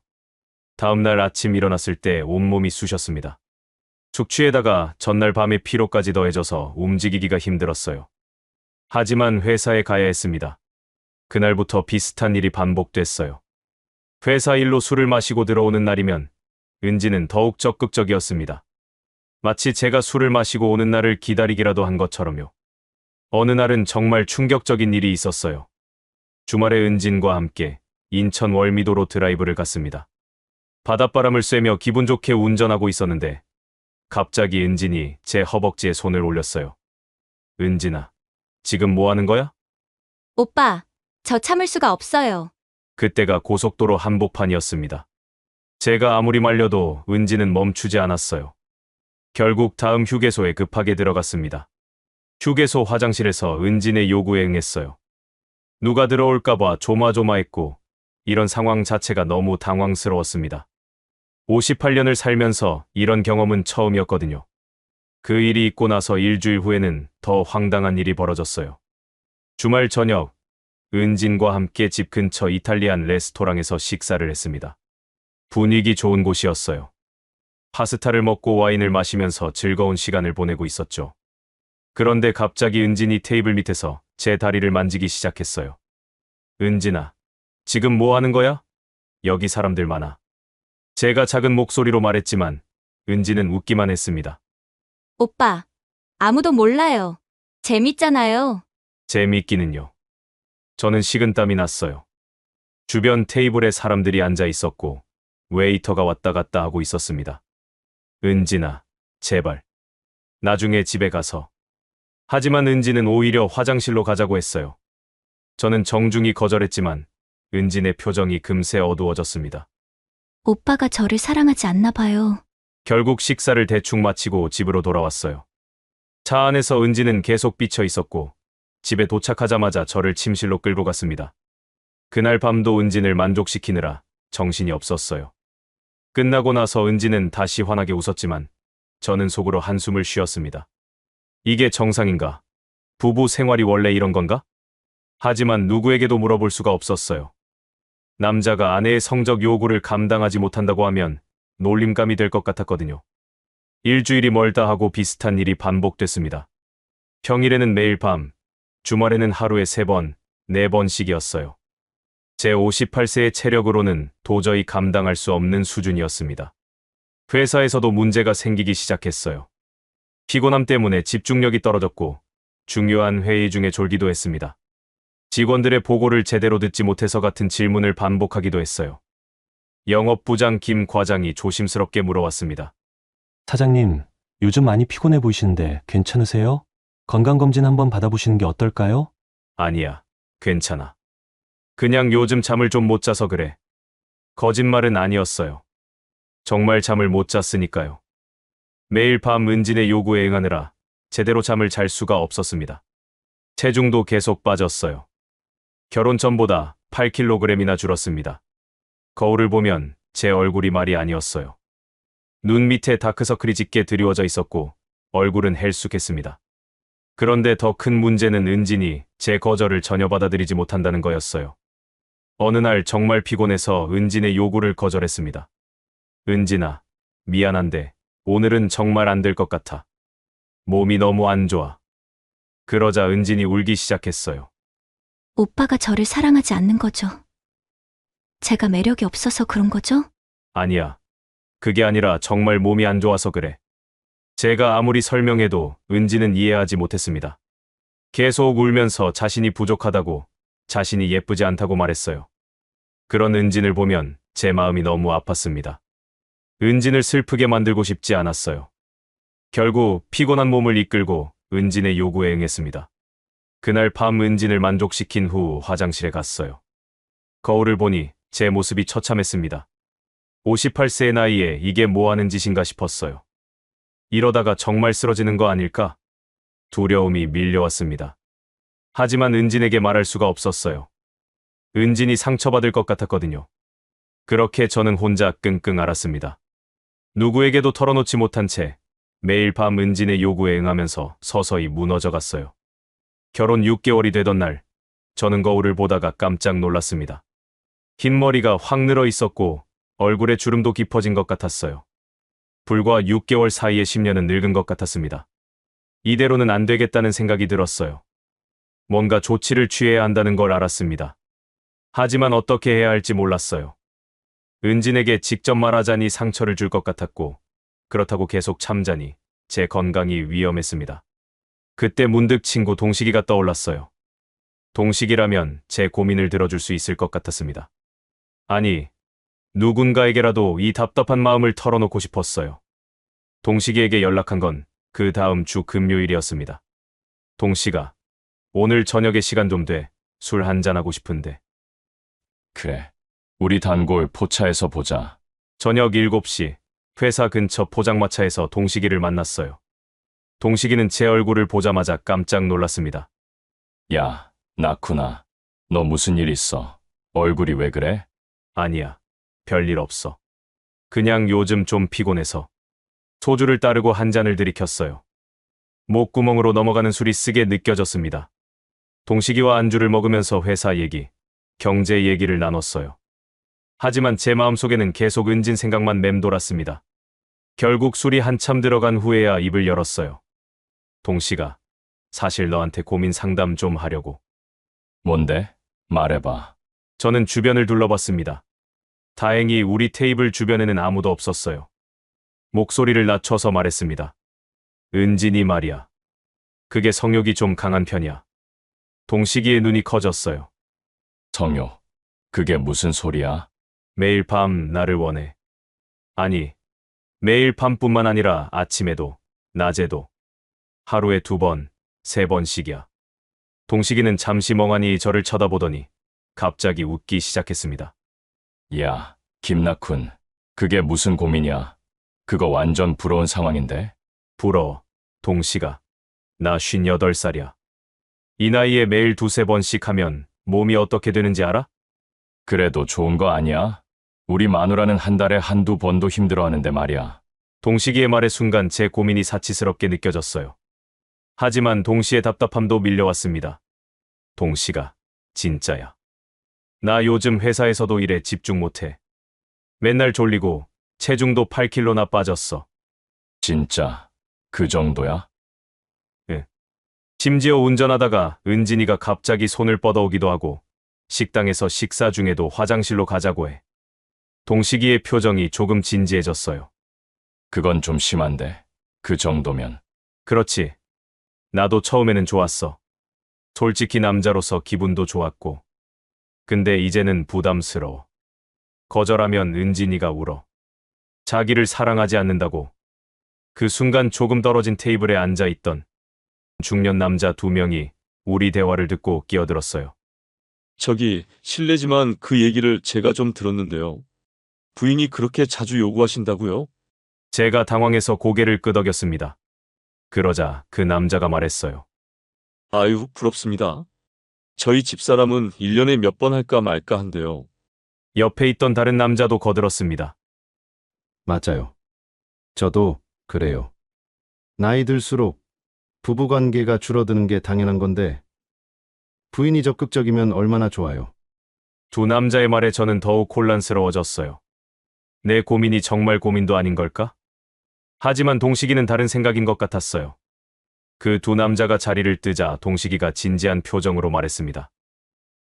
다음날 아침 일어났을 때 온몸이 쑤셨습니다. 숙취에다가 전날 밤의 피로까지 더해져서 움직이기가 힘들었어요. 하지만 회사에 가야 했습니다. 그날부터 비슷한 일이 반복됐어요. 회사 일로 술을 마시고 들어오는 날이면 은진은 더욱 적극적이었습니다. 마치 제가 술을 마시고 오는 날을 기다리기라도 한 것처럼요. 어느 날은 정말 충격적인 일이 있었어요. 주말에 은진과 함께 인천 월미도로 드라이브를 갔습니다. 바닷바람을 쐬며 기분 좋게 운전하고 있었는데 갑자기 은진이 제 허벅지에 손을 올렸어요. 은진아, 지금 뭐 하는 거야? 오빠, 저 참을 수가 없어요. 그때가 고속도로 한복판이었습니다. 제가 아무리 말려도 은진은 멈추지 않았어요. 결국 다음 휴게소에 급하게 들어갔습니다. 휴게소 화장실에서 은진의 요구에 응했어요. 누가 들어올까봐 조마조마했고 이런 상황 자체가 너무 당황스러웠습니다. 58년을 살면서 이런 경험은 처음이었거든요. 그 일이 있고 나서 일주일 후에는 더 황당한 일이 벌어졌어요. 주말 저녁, 은진과 함께 집 근처 이탈리안 레스토랑에서 식사를 했습니다. 분위기 좋은 곳이었어요. 파스타를 먹고 와인을 마시면서 즐거운 시간을 보내고 있었죠. 그런데 갑자기 은진이 테이블 밑에서 제 다리를 만지기 시작했어요. 은진아, 지금 뭐 하는 거야? 여기 사람들 많아. 제가 작은 목소리로 말했지만 은진은 웃기만 했습니다. 오빠, 아무도 몰라요. 재밌잖아요. 재미있기는요. 저는 식은땀이 났어요. 주변 테이블에 사람들이 앉아 있었고 웨이터가 왔다 갔다 하고 있었습니다. 은진아, 제발. 나중에 집에 가서. 하지만 은진은 오히려 화장실로 가자고 했어요. 저는 정중히 거절했지만 은진의 표정이 금세 어두워졌습니다. 오빠가 저를 사랑하지 않나 봐요. 결국 식사를 대충 마치고 집으로 돌아왔어요. 차 안에서 은진은 계속 삐쳐 있었고 집에 도착하자마자 저를 침실로 끌고 갔습니다. 그날 밤도 은진을 만족시키느라 정신이 없었어요. 끝나고 나서 은진은 다시 환하게 웃었지만 저는 속으로 한숨을 쉬었습니다. 이게 정상인가? 부부 생활이 원래 이런 건가? 하지만 누구에게도 물어볼 수가 없었어요. 남자가 아내의 성적 요구를 감당하지 못한다고 하면 놀림감이 될 것 같았거든요. 일주일이 멀다 하고 비슷한 일이 반복됐습니다. 평일에는 매일 밤, 주말에는 하루에 3번, 4번씩이었어요. 제 58세의 체력으로는 도저히 감당할 수 없는 수준이었습니다. 회사에서도 문제가 생기기 시작했어요. 피곤함 때문에 집중력이 떨어졌고 중요한 회의 중에 졸기도 했습니다. 직원들의 보고를 제대로 듣지 못해서 같은 질문을 반복하기도 했어요. 영업부장 김 과장이 조심스럽게 물어왔습니다. 사장님, 요즘 많이 피곤해 보이시는데 괜찮으세요? 건강검진 한번 받아보시는 게 어떨까요? 아니야, 괜찮아. 그냥 요즘 잠을 좀 못 자서 그래. 거짓말은 아니었어요. 정말 잠을 못 잤으니까요. 매일 밤 은진의 요구에 응하느라 제대로 잠을 잘 수가 없었습니다. 체중도 계속 빠졌어요. 결혼 전보다 8kg이나 줄었습니다. 거울을 보면 제 얼굴이 말이 아니었어요. 눈 밑에 다크서클이 짙게 드리워져 있었고 얼굴은 헬쑥했습니다. 그런데 더 큰 문제는 은진이 제 거절을 전혀 받아들이지 못한다는 거였어요. 어느 날 정말 피곤해서 은진의 요구를 거절했습니다. 은진아, 미안한데 오늘은 정말 안 될 것 같아. 몸이 너무 안 좋아. 그러자 은진이 울기 시작했어요. 오빠가 저를 사랑하지 않는 거죠. 제가 매력이 없어서 그런 거죠? 아니야. 그게 아니라 정말 몸이 안 좋아서 그래. 제가 아무리 설명해도 은진은 이해하지 못했습니다. 계속 울면서 자신이 부족하다고, 자신이 예쁘지 않다고 말했어요. 그런 은진을 보면 제 마음이 너무 아팠습니다. 은진을 슬프게 만들고 싶지 않았어요. 결국 피곤한 몸을 이끌고 은진의 요구에 응했습니다. 그날 밤 은진을 만족시킨 후 화장실에 갔어요. 거울을 보니 제 모습이 처참했습니다. 58세의 나이에 이게 뭐 하는 짓인가 싶었어요. 이러다가 정말 쓰러지는 거 아닐까? 두려움이 밀려왔습니다. 하지만 은진에게 말할 수가 없었어요. 은진이 상처받을 것 같았거든요. 그렇게 저는 혼자 끙끙 앓았습니다. 누구에게도 털어놓지 못한 채 매일 밤 은진의 요구에 응하면서 서서히 무너져 갔어요. 결혼 6개월이 되던 날, 저는 거울을 보다가 깜짝 놀랐습니다. 흰머리가 확 늘어 있었고 얼굴에 주름도 깊어진 것 같았어요. 불과 6개월 사이에 10년은 늙은 것 같았습니다. 이대로는 안 되겠다는 생각이 들었어요. 뭔가 조치를 취해야 한다는 걸 알았습니다. 하지만 어떻게 해야 할지 몰랐어요. 은진에게 직접 말하자니 상처를 줄 것 같았고, 그렇다고 계속 참자니 제 건강이 위험했습니다. 그때 문득 친구 동식이가 떠올랐어요. 동식이라면 제 고민을 들어줄 수 있을 것 같았습니다. 아니, 누군가에게라도 이 답답한 마음을 털어놓고 싶었어요. 동식이에게 연락한 건 그 다음 주 금요일이었습니다. 동식아, 오늘 저녁에 시간 좀 돼. 술 한잔하고 싶은데. 그래. 우리 단골 포차에서 보자. 저녁 7시 회사 근처 포장마차에서 동식이를 만났어요. 동식이는 제 얼굴을 보자마자 깜짝 놀랐습니다. 야, 나쿠나. 너 무슨 일 있어? 얼굴이 왜 그래? 아니야, 별일 없어. 그냥 요즘 좀 피곤해서. 소주를 따르고 한 잔을 들이켰어요. 목구멍으로 넘어가는 술이 쓰게 느껴졌습니다. 동식이와 안주를 먹으면서 회사 얘기, 경제 얘기를 나눴어요. 하지만 제 마음속에는 계속 은진 생각만 맴돌았습니다. 결국 술이 한참 들어간 후에야 입을 열었어요. 동식아, 사실 너한테 고민 상담 좀 하려고. 뭔데? 말해봐. 저는 주변을 둘러봤습니다. 다행히 우리 테이블 주변에는 아무도 없었어요. 목소리를 낮춰서 말했습니다. 은진이 말이야. 그게 성욕이 좀 강한 편이야. 동식이의 눈이 커졌어요. 성욕. 그게 무슨 소리야? 매일 밤 나를 원해. 아니, 매일 밤뿐만 아니라 아침에도, 낮에도. 하루에 2번, 3번씩이야. 동식이는 잠시 멍하니 저를 쳐다보더니 갑자기 웃기 시작했습니다. 야, 김나쿤. 그게 무슨 고민이야? 그거 완전 부러운 상황인데? 부러워, 동식아. 나 58살이야. 이 나이에 매일 2-3번씩 하면 몸이 어떻게 되는지 알아? 그래도 좋은 거 아니야? 우리 마누라는 한 달에 한두 번도 힘들어하는데 말이야. 동식이의 말의 순간 제 고민이 사치스럽게 느껴졌어요. 하지만 동시에 답답함도 밀려왔습니다. 동식아, 진짜야. 나 요즘 회사에서도 일에 집중 못해. 맨날 졸리고 체중도 8kg나 빠졌어. 진짜 그 정도야? 심지어 운전하다가 은진이가 갑자기 손을 뻗어오기도 하고 식당에서 식사 중에도 화장실로 가자고 해. 동식이의 표정이 조금 진지해졌어요. 그건 좀 심한데. 그 정도면. 그렇지. 나도 처음에는 좋았어. 솔직히 남자로서 기분도 좋았고. 근데 이제는 부담스러워. 거절하면 은진이가 울어. 자기를 사랑하지 않는다고. 그 순간 조금 떨어진 테이블에 앉아있던 중년 남자 2명이 우리 대화를 듣고 끼어들었어요. 저기, 실례지만 그 얘기를 제가 좀 들었는데요. 부인이 그렇게 자주 요구하신다고요? 제가 당황해서 고개를 끄덕였습니다. 그러자 그 남자가 말했어요. 아유, 부럽습니다. 저희 집사람은 1년에 몇 번 할까 말까 한데요. 옆에 있던 다른 남자도 거들었습니다. 맞아요. 저도 그래요. 나이 들수록 부부관계가 줄어드는 게 당연한 건데 부인이 적극적이면 얼마나 좋아요. 두 남자의 말에 저는 더욱 혼란스러워졌어요. 내 고민이 정말 고민도 아닌 걸까? 하지만 동식이는 다른 생각인 것 같았어요. 그 두 남자가 자리를 뜨자 동식이가 진지한 표정으로 말했습니다.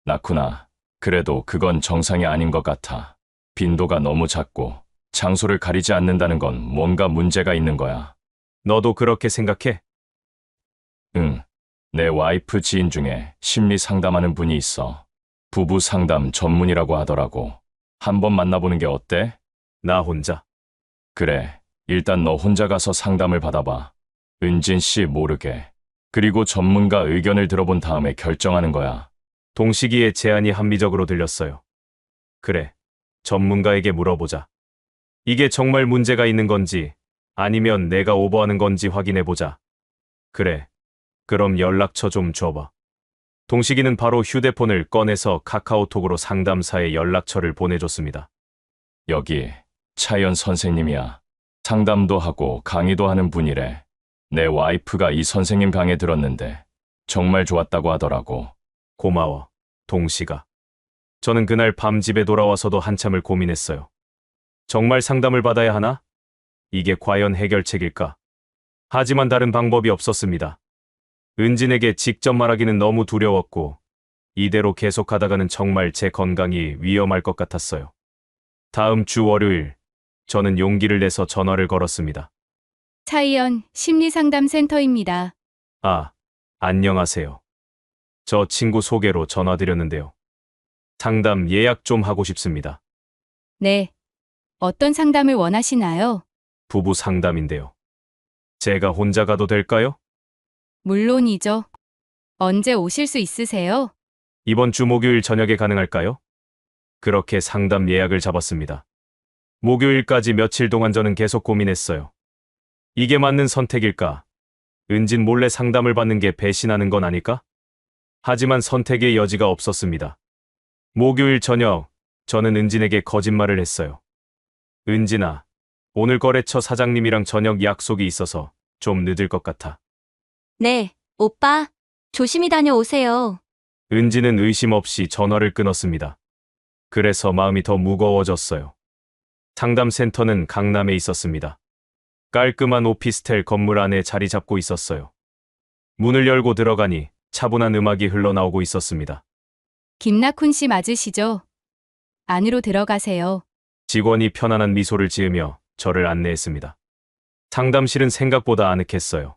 나쿠나, 그래도 그건 정상이 아닌 것 같아. 빈도가 너무 작고 장소를 가리지 않는다는 건 뭔가 문제가 있는 거야. 너도 그렇게 생각해? 응. 내 와이프 지인 중에 심리 상담하는 분이 있어. 부부 상담 전문이라고 하더라고. 한번 만나보는 게 어때? 나 혼자. 그래. 일단 너 혼자 가서 상담을 받아봐. 은진 씨 모르게. 그리고 전문가 의견을 들어본 다음에 결정하는 거야. 동식이의 제안이 합리적으로 들렸어요. 그래, 전문가에게 물어보자. 이게 정말 문제가 있는 건지 아니면 내가 오버하는 건지 확인해보자. 그래, 그럼 연락처 좀 줘봐. 동식이는 바로 휴대폰을 꺼내서 카카오톡으로 상담사의 연락처를 보내줬습니다. 여기 차연 선생님이야. 상담도 하고 강의도 하는 분이래. 내 와이프가 이 선생님 강의 들었는데 정말 좋았다고 하더라고. 고마워, 동식아. 저는 그날 밤 집에 돌아와서도 한참을 고민했어요. 정말 상담을 받아야 하나? 이게 과연 해결책일까? 하지만 다른 방법이 없었습니다. 은진에게 직접 말하기는 너무 두려웠고, 이대로 계속하다가는 정말 제 건강이 위험할 것 같았어요. 다음 주 월요일, 저는 용기를 내서 전화를 걸었습니다. 차이연 심리상담센터입니다. 아, 안녕하세요. 저 친구 소개로 전화드렸는데요. 상담 예약 좀 하고 싶습니다. 네. 어떤 상담을 원하시나요? 부부 상담인데요. 제가 혼자 가도 될까요? 물론이죠. 언제 오실 수 있으세요? 이번 주 목요일 저녁에 가능할까요? 그렇게 상담 예약을 잡았습니다. 목요일까지 며칠 동안 저는 계속 고민했어요. 이게 맞는 선택일까? 은진 몰래 상담을 받는 게 배신하는 건 아닐까? 하지만 선택의 여지가 없었습니다. 목요일 저녁, 저는 은진에게 거짓말을 했어요. 은진아, 오늘 거래처 사장님이랑 저녁 약속이 있어서 좀 늦을 것 같아. 네, 오빠. 조심히 다녀오세요. 은진은 의심 없이 전화를 끊었습니다. 그래서 마음이 더 무거워졌어요. 상담센터는 강남에 있었습니다. 깔끔한 오피스텔 건물 안에 자리 잡고 있었어요. 문을 열고 들어가니 차분한 음악이 흘러나오고 있었습니다. 김나쿤 씨 맞으시죠? 안으로 들어가세요. 직원이 편안한 미소를 지으며 저를 안내했습니다. 상담실은 생각보다 아늑했어요.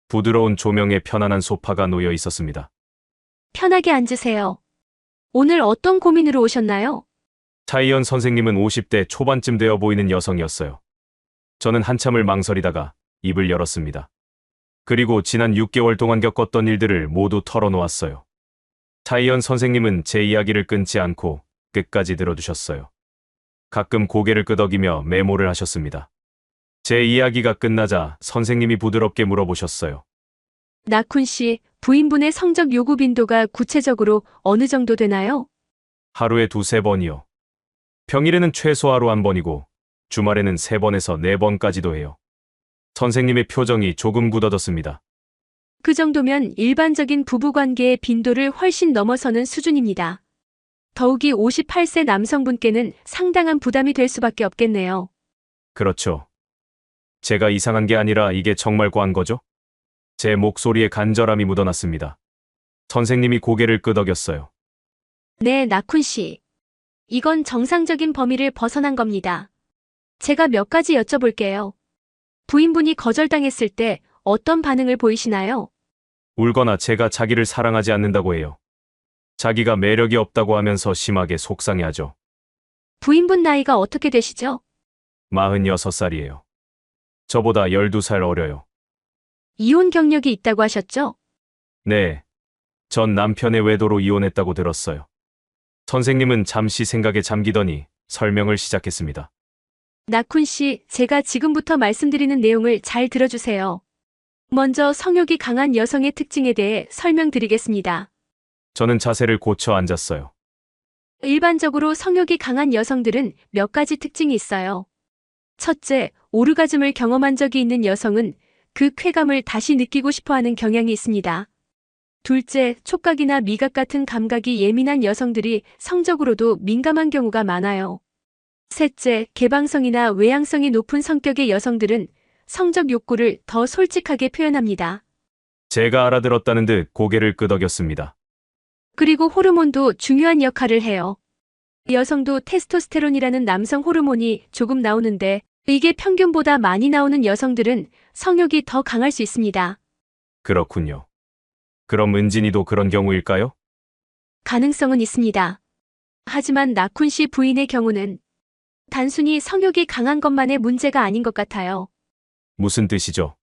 부드러운 조명에 편안한 소파가 놓여 있었습니다. 편하게 앉으세요. 오늘 어떤 고민으로 오셨나요? 차이연 선생님은 50대 초반쯤 되어 보이는 여성이었어요. 저는 한참을 망설이다가 입을 열었습니다. 그리고 지난 6개월 동안 겪었던 일들을 모두 털어놓았어요. 차이연 선생님은 제 이야기를 끊지 않고 끝까지 들어주셨어요. 가끔 고개를 끄덕이며 메모를 하셨습니다. 제 이야기가 끝나자 선생님이 부드럽게 물어보셨어요. 나쿤 씨, 부인분의 성적 요구 빈도가 구체적으로 어느 정도 되나요? 하루에 2~3번이요. 평일에는 최소 하루 1번이고 주말에는 3번에서 4번까지도 해요. 선생님의 표정이 조금 굳어졌습니다. 그 정도면 일반적인 부부관계의 빈도를 훨씬 넘어서는 수준입니다. 더욱이 58세 남성분께는 상당한 부담이 될 수밖에 없겠네요. 그렇죠. 제가 이상한 게 아니라 이게 정말 과한 거죠? 제 목소리에 간절함이 묻어났습니다. 선생님이 고개를 끄덕였어요. 네, 나쿤 씨. 이건 정상적인 범위를 벗어난 겁니다. 제가 몇 가지 여쭤볼게요. 부인분이 거절당했을 때 어떤 반응을 보이시나요? 울거나 제가 자기를 사랑하지 않는다고 해요. 자기가 매력이 없다고 하면서 심하게 속상해하죠. 부인분 나이가 어떻게 되시죠? 46살이에요. 저보다 12살 어려요. 이혼 경력이 있다고 하셨죠? 네. 전 남편의 외도로 이혼했다고 들었어요. 선생님은 잠시 생각에 잠기더니 설명을 시작했습니다. 나쿤 씨, 제가 지금부터 말씀드리는 내용을 잘 들어주세요. 먼저 성욕이 강한 여성의 특징에 대해 설명드리겠습니다. 저는 자세를 고쳐 앉았어요. 일반적으로 성욕이 강한 여성들은 몇 가지 특징이 있어요. 첫째, 오르가즘을 경험한 적이 있는 여성은 그 쾌감을 다시 느끼고 싶어하는 경향이 있습니다. 둘째, 촉각이나 미각 같은 감각이 예민한 여성들이 성적으로도 민감한 경우가 많아요. 셋째, 개방성이나 외향성이 높은 성격의 여성들은 성적 욕구를 더 솔직하게 표현합니다. 제가 알아들었다는 듯 고개를 끄덕였습니다. 그리고 호르몬도 중요한 역할을 해요. 여성도 테스토스테론이라는 남성 호르몬이 조금 나오는데 이게 평균보다 많이 나오는 여성들은 성욕이 더 강할 수 있습니다. 그렇군요. 그럼 은진이도 그런 경우일까요? 가능성은 있습니다. 하지만 나쿤 씨 부인의 경우는 단순히 성욕이 강한 것만의 문제가 아닌 것 같아요. 무슨 뜻이죠?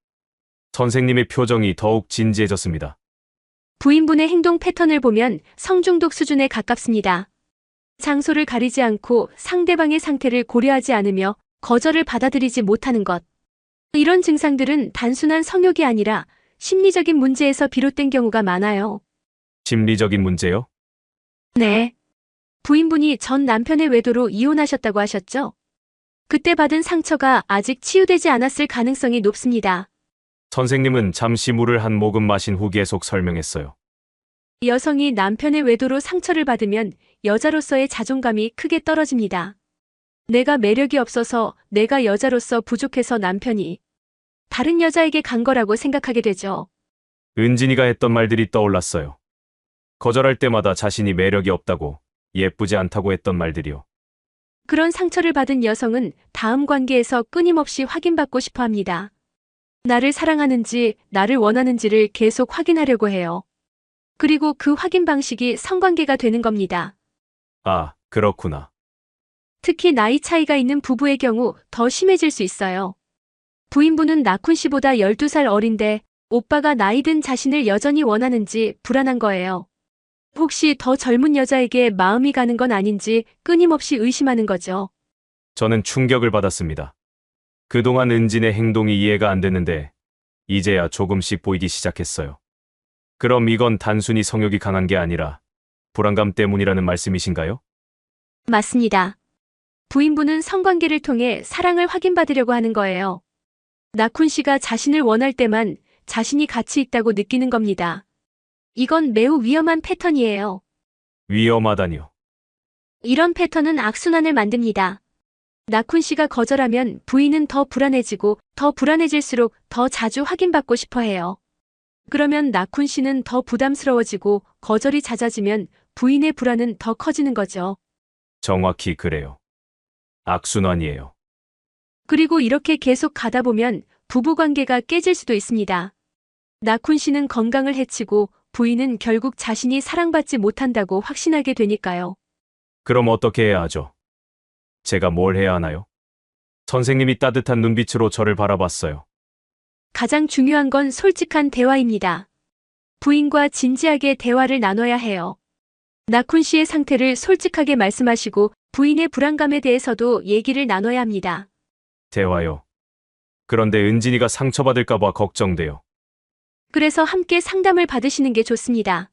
선생님의 표정이 더욱 진지해졌습니다. 부인분의 행동 패턴을 보면 성중독 수준에 가깝습니다. 장소를 가리지 않고 상대방의 상태를 고려하지 않으며 거절을 받아들이지 못하는 것. 이런 증상들은 단순한 성욕이 아니라 심리적인 문제에서 비롯된 경우가 많아요. 심리적인 문제요? 네. 부인분이 전 남편의 외도로 이혼하셨다고 하셨죠? 그때 받은 상처가 아직 치유되지 않았을 가능성이 높습니다. 선생님은 잠시 물을 한 모금 마신 후 계속 설명했어요. 여성이 남편의 외도로 상처를 받으면 여자로서의 자존감이 크게 떨어집니다. 내가 매력이 없어서, 내가 여자로서 부족해서 남편이 다른 여자에게 간 거라고 생각하게 되죠. 은진이가 했던 말들이 떠올랐어요. 거절할 때마다 자신이 매력이 없다고, 예쁘지 않다고 했던 말들이요. 그런 상처를 받은 여성은 다음 관계에서 끊임없이 확인받고 싶어 합니다. 나를 사랑하는지, 나를 원하는지를 계속 확인하려고 해요. 그리고 그 확인 방식이 성관계가 되는 겁니다. 아, 그렇구나. 특히 나이 차이가 있는 부부의 경우 더 심해질 수 있어요. 부인분은 나쿤 씨보다 12살 어린데 오빠가 나이 든 자신을 여전히 원하는지 불안한 거예요. 혹시 더 젊은 여자에게 마음이 가는 건 아닌지 끊임없이 의심하는 거죠. 저는 충격을 받았습니다. 그동안 은진의 행동이 이해가 안 됐는데 이제야 조금씩 보이기 시작했어요. 그럼 이건 단순히 성욕이 강한 게 아니라 불안감 때문이라는 말씀이신가요? 맞습니다. 부인분은 성관계를 통해 사랑을 확인받으려고 하는 거예요. 나쿤 씨가 자신을 원할 때만 자신이 가치 있다고 느끼는 겁니다. 이건 매우 위험한 패턴이에요. 위험하다니요. 이런 패턴은 악순환을 만듭니다. 나쿤 씨가 거절하면 부인은 더 불안해지고 더 불안해질수록 더 자주 확인받고 싶어 해요. 그러면 나쿤 씨는 더 부담스러워지고 거절이 잦아지면 부인의 불안은 더 커지는 거죠. 정확히 그래요. 악순환이에요. 그리고 이렇게 계속 가다 보면 부부관계가 깨질 수도 있습니다. 나쿤 씨는 건강을 해치고 부인은 결국 자신이 사랑받지 못한다고 확신하게 되니까요. 그럼 어떻게 해야 하죠? 제가 뭘 해야 하나요? 선생님이 따뜻한 눈빛으로 저를 바라봤어요. 가장 중요한 건 솔직한 대화입니다. 부인과 진지하게 대화를 나눠야 해요. 나쿤 씨의 상태를 솔직하게 말씀하시고 부인의 불안감에 대해서도 얘기를 나눠야 합니다. 대화요. 그런데 은진이가 상처받을까봐 걱정돼요. 그래서 함께 상담을 받으시는 게 좋습니다.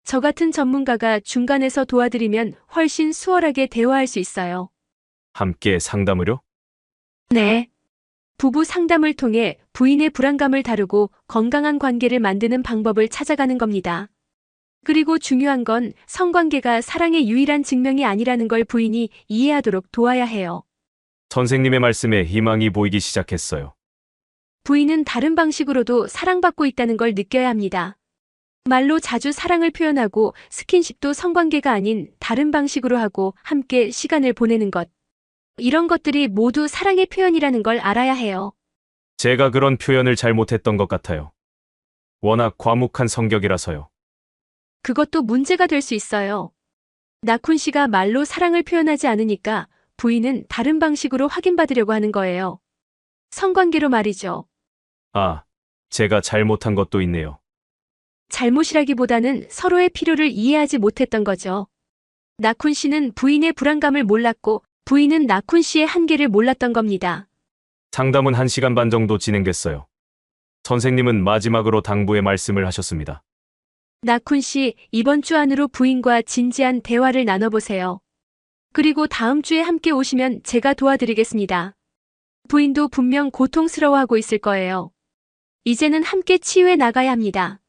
저 같은 전문가가 중간에서 도와드리면 훨씬 수월하게 대화할 수 있어요. 함께 상담을요? 네. 부부 상담을 통해 부인의 불안감을 다루고 건강한 관계를 만드는 방법을 찾아가는 겁니다. 그리고 중요한 건 성관계가 사랑의 유일한 증명이 아니라는 걸 부인이 이해하도록 도와야 해요. 선생님의 말씀에 희망이 보이기 시작했어요. 부인은 다른 방식으로도 사랑받고 있다는 걸 느껴야 합니다. 말로 자주 사랑을 표현하고 스킨십도 성관계가 아닌 다른 방식으로 하고 함께 시간을 보내는 것. 이런 것들이 모두 사랑의 표현이라는 걸 알아야 해요. 제가 그런 표현을 잘못했던 것 같아요. 워낙 과묵한 성격이라서요. 그것도 문제가 될 수 있어요. 나쿤 씨가 말로 사랑을 표현하지 않으니까 부인은 다른 방식으로 확인받으려고 하는 거예요. 성관계로 말이죠. 아, 제가 잘못한 것도 있네요. 잘못이라기보다는 서로의 필요를 이해하지 못했던 거죠. 나쿤 씨는 부인의 불안감을 몰랐고 부인은 나쿤 씨의 한계를 몰랐던 겁니다. 상담은 1시간 반 정도 진행됐어요. 선생님은 마지막으로 당부의 말씀을 하셨습니다. 나쿤 씨, 이번 주 안으로 부인과 진지한 대화를 나눠보세요. 그리고 다음 주에 함께 오시면 제가 도와드리겠습니다. 부인도 분명 고통스러워하고 있을 거예요. 이제는 함께 치유해 나가야 합니다.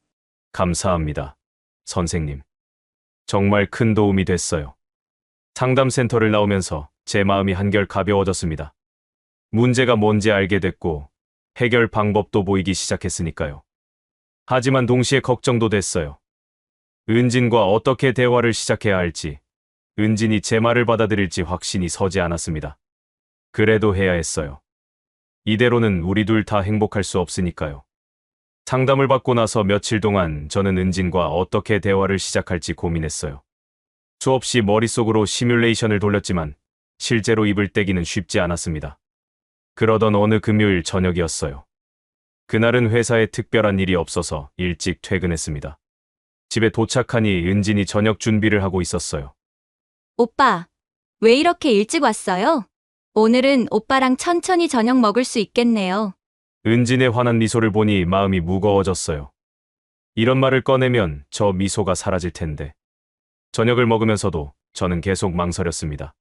감사합니다. 선생님. 정말 큰 도움이 됐어요. 상담센터를 나오면서 제 마음이 한결 가벼워졌습니다. 문제가 뭔지 알게 됐고 해결 방법도 보이기 시작했으니까요. 하지만 동시에 걱정도 됐어요. 은진과 어떻게 대화를 시작해야 할지, 은진이 제 말을 받아들일지 확신이 서지 않았습니다. 그래도 해야 했어요. 이대로는 우리 둘 다 행복할 수 없으니까요. 상담을 받고 나서 며칠 동안 저는 은진과 어떻게 대화를 시작할지 고민했어요. 수없이 머릿속으로 시뮬레이션을 돌렸지만 실제로 입을 떼기는 쉽지 않았습니다. 그러던 어느 금요일 저녁이었어요. 그날은 회사에 특별한 일이 없어서 일찍 퇴근했습니다. 집에 도착하니 은진이 저녁 준비를 하고 있었어요. 오빠, 왜 이렇게 일찍 왔어요? 오늘은 오빠랑 천천히 저녁 먹을 수 있겠네요. 은진의 환한 미소를 보니 마음이 무거워졌어요. 이런 말을 꺼내면 저 미소가 사라질 텐데. 저녁을 먹으면서도 저는 계속 망설였습니다.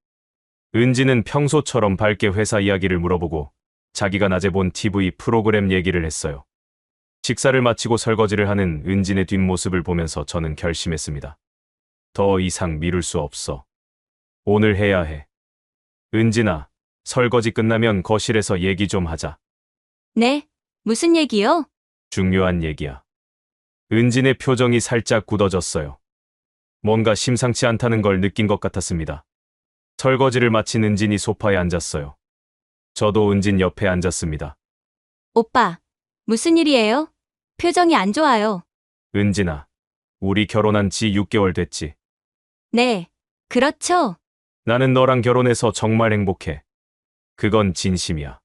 은진은 평소처럼 밝게 회사 이야기를 물어보고 자기가 낮에 본 TV 프로그램 얘기를 했어요. 식사를 마치고 설거지를 하는 은진의 뒷모습을 보면서 저는 결심했습니다. 더 이상 미룰 수 없어. 오늘 해야 해. 은진아, 설거지 끝나면 거실에서 얘기 좀 하자. 네? 무슨 얘기요? 중요한 얘기야. 은진의 표정이 살짝 굳어졌어요. 뭔가 심상치 않다는 걸 느낀 것 같았습니다. 설거지를 마친 은진이 소파에 앉았어요. 저도 은진 옆에 앉았습니다. 오빠, 무슨 일이에요? 표정이 안 좋아요. 은진아, 우리 결혼한 지 6개월 됐지. 네, 그렇죠. 나는 너랑 결혼해서 정말 행복해. 그건 진심이야.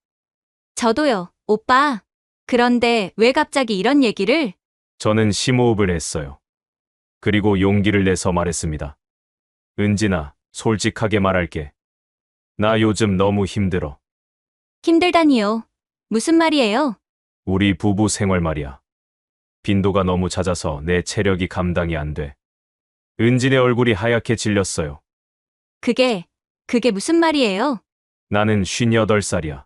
저도요, 오빠. 그런데 왜 갑자기 이런 얘기를? 저는 심호흡을 했어요. 그리고 용기를 내서 말했습니다. 은진아, 솔직하게 말할게. 나 요즘 너무 힘들어. 힘들다니요. 무슨 말이에요? 우리 부부 생활 말이야. 빈도가 너무 잦아서 내 체력이 감당이 안 돼. 은진의 얼굴이 하얗게 질렸어요. 그게 무슨 말이에요? 나는 58살이야.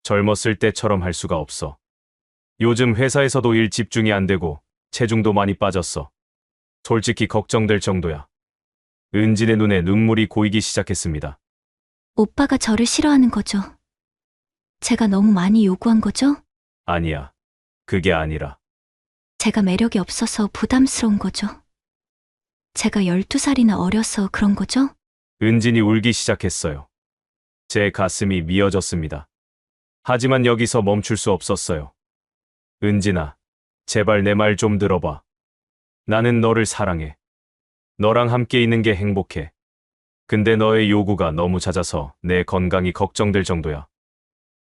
젊었을 때처럼 할 수가 없어. 요즘 회사에서도 일 집중이 안 되고 체중도 많이 빠졌어. 솔직히 걱정될 정도야. 은진의 눈에 눈물이 고이기 시작했습니다. 오빠가 저를 싫어하는 거죠. 제가 너무 많이 요구한 거죠? 아니야. 그게 아니라. 제가 매력이 없어서 부담스러운 거죠. 제가 12살이나 어려서 그런 거죠? 은진이 울기 시작했어요. 제 가슴이 미어졌습니다. 하지만 여기서 멈출 수 없었어요. 은진아, 제발 내 말 좀 들어봐. 나는 너를 사랑해. 너랑 함께 있는 게 행복해. 근데 너의 요구가 너무 잦아서 내 건강이 걱정될 정도야.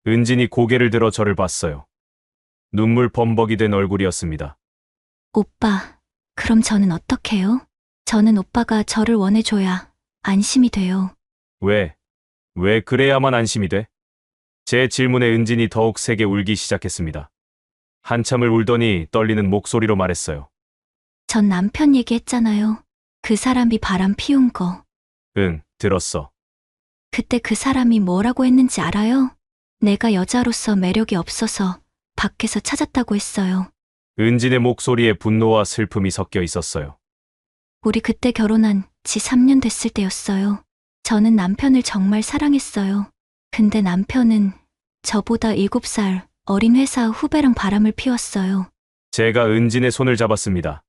은진이 고개를 들어 저를 봤어요. 눈물 범벅이 된 얼굴이었습니다. 오빠, 그럼 저는 어떡해요? 저는 오빠가 저를 원해줘야 안심이 돼요. 왜 그래야만 안심이 돼? 제 질문에 은진이 더욱 세게 울기 시작했습니다. 한참을 울더니 떨리는 목소리로 말했어요. 전 남편 얘기했잖아요. 그 사람이 바람 피운 거. 응, 들었어. 그때 그 사람이 뭐라고 했는지 알아요? 내가 여자로서 매력이 없어서 밖에서 찾았다고 했어요. 은진의 목소리에 분노와 슬픔이 섞여 있었어요. 우리 그때 결혼한 지 3년 됐을 때였어요. 저는 남편을 정말 사랑했어요. 근데 남편은 저보다 7살 어린 회사 후배랑 바람을 피웠어요. 제가 은진의 손을 잡았습니다.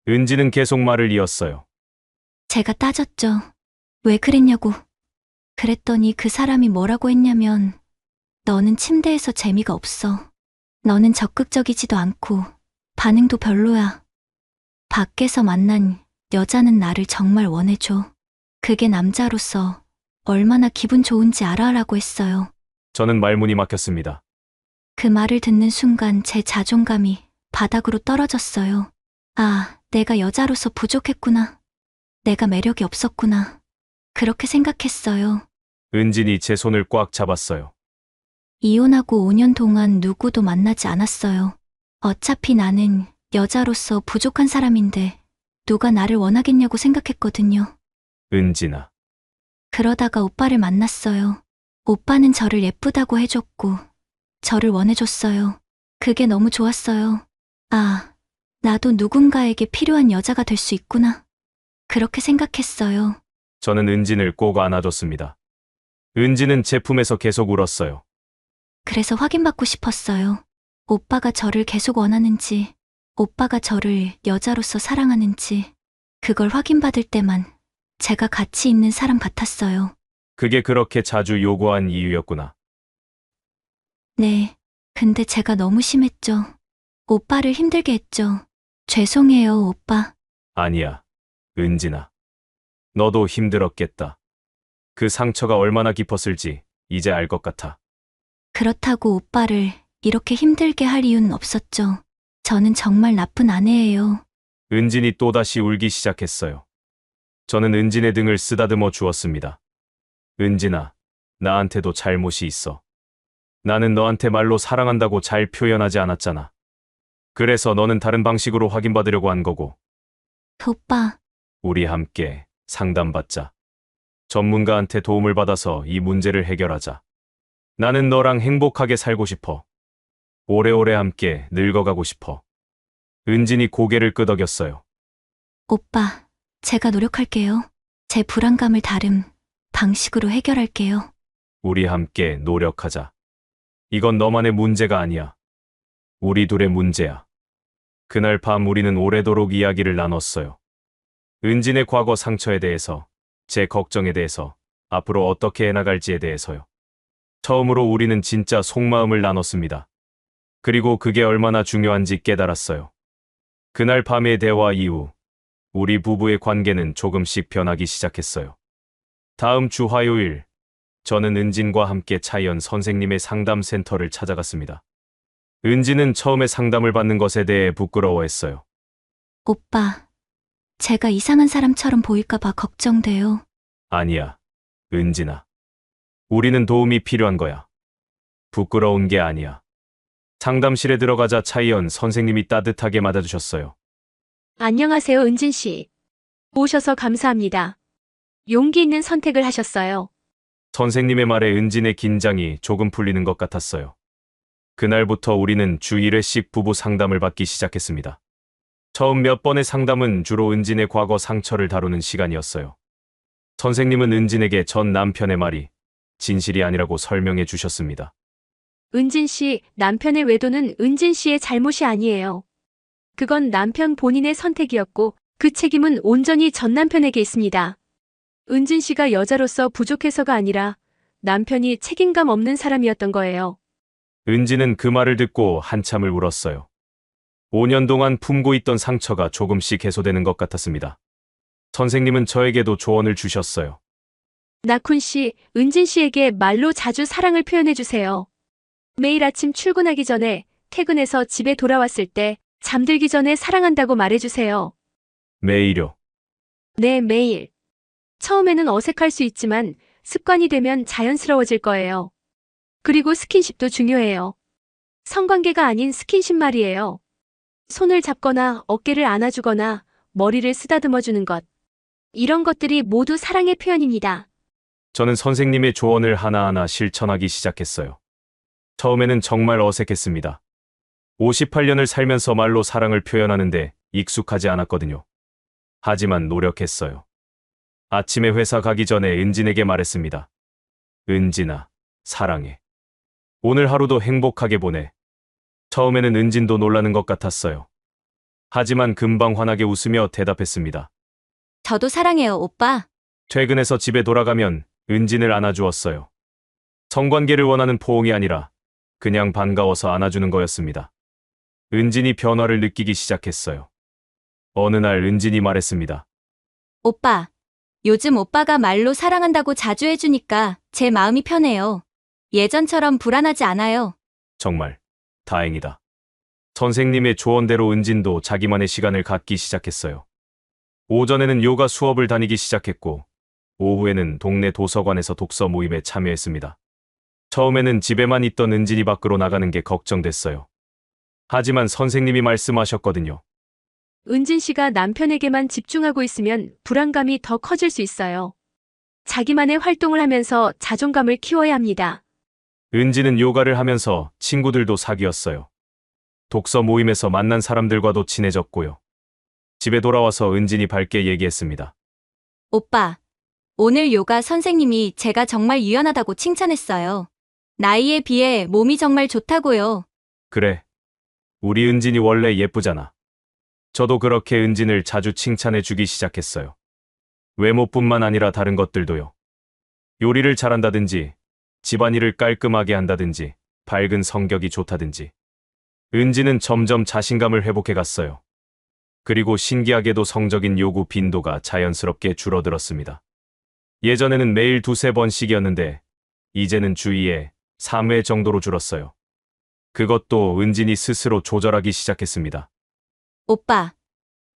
은진은 계속 말을 이었어요. 제가 따졌죠. 왜 그랬냐고. 그랬더니 그 사람이 뭐라고 했냐면 너는 침대에서 재미가 없어. 너는 적극적이지도 않고 반응도 별로야. 밖에서 만난 여자는 나를 정말 원해줘. 그게 남자로서 얼마나 기분 좋은지 알아라고 했어요. 저는 말문이 막혔습니다. 그 말을 듣는 순간 제 자존감이 바닥으로 떨어졌어요. 아, 내가 여자로서 부족했구나. 내가 매력이 없었구나. 그렇게 생각했어요. 은진이 제 손을 꽉 잡았어요. 이혼하고 5년 동안 누구도 만나지 않았어요. 어차피 나는 여자로서 부족한 사람인데 누가 나를 원하겠냐고 생각했거든요. 은진아. 그러다가 오빠를 만났어요. 오빠는 저를 예쁘다고 해줬고 저를 원해줬어요. 그게 너무 좋았어요. 아, 나도 누군가에게 필요한 여자가 될 수 있구나. 그렇게 생각했어요. 저는 은진을 꼭 안아줬습니다. 은진은 제 품에서 계속 울었어요. 그래서 확인받고 싶었어요. 오빠가 저를 계속 원하는지, 오빠가 저를 여자로서 사랑하는지, 그걸 확인받을 때만 제가 가치 있는 사람 같았어요. 그게 그렇게 자주 요구한 이유였구나. 네. 근데 제가 너무 심했죠. 오빠를 힘들게 했죠. 죄송해요, 오빠. 아니야, 은진아. 너도 힘들었겠다. 그 상처가 얼마나 깊었을지 이제 알 것 같아. 그렇다고 오빠를 이렇게 힘들게 할 이유는 없었죠. 저는 정말 나쁜 아내예요. 은진이 또다시 울기 시작했어요. 저는 은진의 등을 쓰다듬어 주었습니다. 은진아, 나한테도 잘못이 있어. 나는 너한테 말로 사랑한다고 잘 표현하지 않았잖아. 그래서 너는 다른 방식으로 확인받으려고 한 거고. 오빠, 우리 함께 상담받자. 전문가한테 도움을 받아서 이 문제를 해결하자. 나는 너랑 행복하게 살고 싶어. 오래오래 함께 늙어가고 싶어. 은진이 고개를 끄덕였어요. 오빠, 제가 노력할게요. 제 불안감을 다른 방식으로 해결할게요. 우리 함께 노력하자. 이건 너만의 문제가 아니야. 우리 둘의 문제야. 그날 밤 우리는 오래도록 이야기를 나눴어요. 은진의 과거 상처에 대해서, 제 걱정에 대해서, 앞으로 어떻게 해나갈지에 대해서요. 처음으로 우리는 진짜 속마음을 나눴습니다. 그리고 그게 얼마나 중요한지 깨달았어요. 그날 밤의 대화 이후 우리 부부의 관계는 조금씩 변하기 시작했어요. 다음 주 화요일, 저는 은진과 함께 차이언 선생님의 상담센터를 찾아갔습니다. 은진은 처음에 상담을 받는 것에 대해 부끄러워했어요. 오빠, 제가 이상한 사람처럼 보일까봐 걱정돼요. 아니야, 은진아. 우리는 도움이 필요한 거야. 부끄러운 게 아니야. 상담실에 들어가자 차이언 선생님이 따뜻하게 맞아주셨어요. 안녕하세요, 은진 씨. 오셔서 감사합니다. 용기 있는 선택을 하셨어요. 선생님의 말에 은진의 긴장이 조금 풀리는 것 같았어요. 그날부터 우리는 주 1회씩 부부 상담을 받기 시작했습니다. 처음 몇 번의 상담은 주로 은진의 과거 상처를 다루는 시간이었어요. 선생님은 은진에게 전 남편의 말이 진실이 아니라고 설명해 주셨습니다. 은진 씨, 남편의 외도는 은진 씨의 잘못이 아니에요. 그건 남편 본인의 선택이었고 그 책임은 온전히 전 남편에게 있습니다. 은진 씨가 여자로서 부족해서가 아니라 남편이 책임감 없는 사람이었던 거예요. 은진은 그 말을 듣고 한참을 울었어요. 5년 동안 품고 있던 상처가 조금씩 해소되는 것 같았습니다. 선생님은 저에게도 조언을 주셨어요. 나쿤 씨, 은진 씨에게 말로 자주 사랑을 표현해 주세요. 매일 아침 출근하기 전에, 퇴근해서 집에 돌아왔을 때, 잠들기 전에 사랑한다고 말해주세요. 매일요. 네, 매일. 처음에는 어색할 수 있지만 습관이 되면 자연스러워질 거예요. 그리고 스킨십도 중요해요. 성관계가 아닌 스킨십 말이에요. 손을 잡거나 어깨를 안아주거나 머리를 쓰다듬어주는 것. 이런 것들이 모두 사랑의 표현입니다. 저는 선생님의 조언을 하나하나 실천하기 시작했어요. 처음에는 정말 어색했습니다. 58년을 살면서 말로 사랑을 표현하는데 익숙하지 않았거든요. 하지만 노력했어요. 아침에 회사 가기 전에 은진에게 말했습니다. 은진아, 사랑해. 오늘 하루도 행복하게 보내. 처음에는 은진도 놀라는 것 같았어요. 하지만 금방 환하게 웃으며 대답했습니다. 저도 사랑해요, 오빠. 퇴근해서 집에 돌아가면 은진을 안아주었어요. 성관계를 원하는 포옹이 아니라 그냥 반가워서 안아주는 거였습니다. 은진이 변화를 느끼기 시작했어요. 어느 날 은진이 말했습니다. 오빠, 요즘 오빠가 말로 사랑한다고 자주 해주니까 제 마음이 편해요. 예전처럼 불안하지 않아요. 정말 다행이다. 선생님의 조언대로 은진도 자기만의 시간을 갖기 시작했어요. 오전에는 요가 수업을 다니기 시작했고 오후에는 동네 도서관에서 독서 모임에 참여했습니다. 처음에는 집에만 있던 은진이 밖으로 나가는 게 걱정됐어요. 하지만 선생님이 말씀하셨거든요. 은진 씨가 남편에게만 집중하고 있으면 불안감이 더 커질 수 있어요. 자기만의 활동을 하면서 자존감을 키워야 합니다. 은진은 요가를 하면서 친구들도 사귀었어요. 독서 모임에서 만난 사람들과도 친해졌고요. 집에 돌아와서 은진이 밝게 얘기했습니다. 오빠, 오늘 요가 선생님이 제가 정말 유연하다고 칭찬했어요. 나이에 비해 몸이 정말 좋다고요. 그래. 우리 은진이 원래 예쁘잖아. 저도 그렇게 은진을 자주 칭찬해 주기 시작했어요. 외모뿐만 아니라 다른 것들도요. 요리를 잘한다든지, 집안일을 깔끔하게 한다든지, 밝은 성격이 좋다든지. 은진은 점점 자신감을 회복해 갔어요. 그리고 신기하게도 성적인 요구 빈도가 자연스럽게 줄어들었습니다. 예전에는 매일 2~3번씩이었는데, 이제는 주일에 3회 정도로 줄었어요. 그것도 은진이 스스로 조절하기 시작했습니다. 오빠,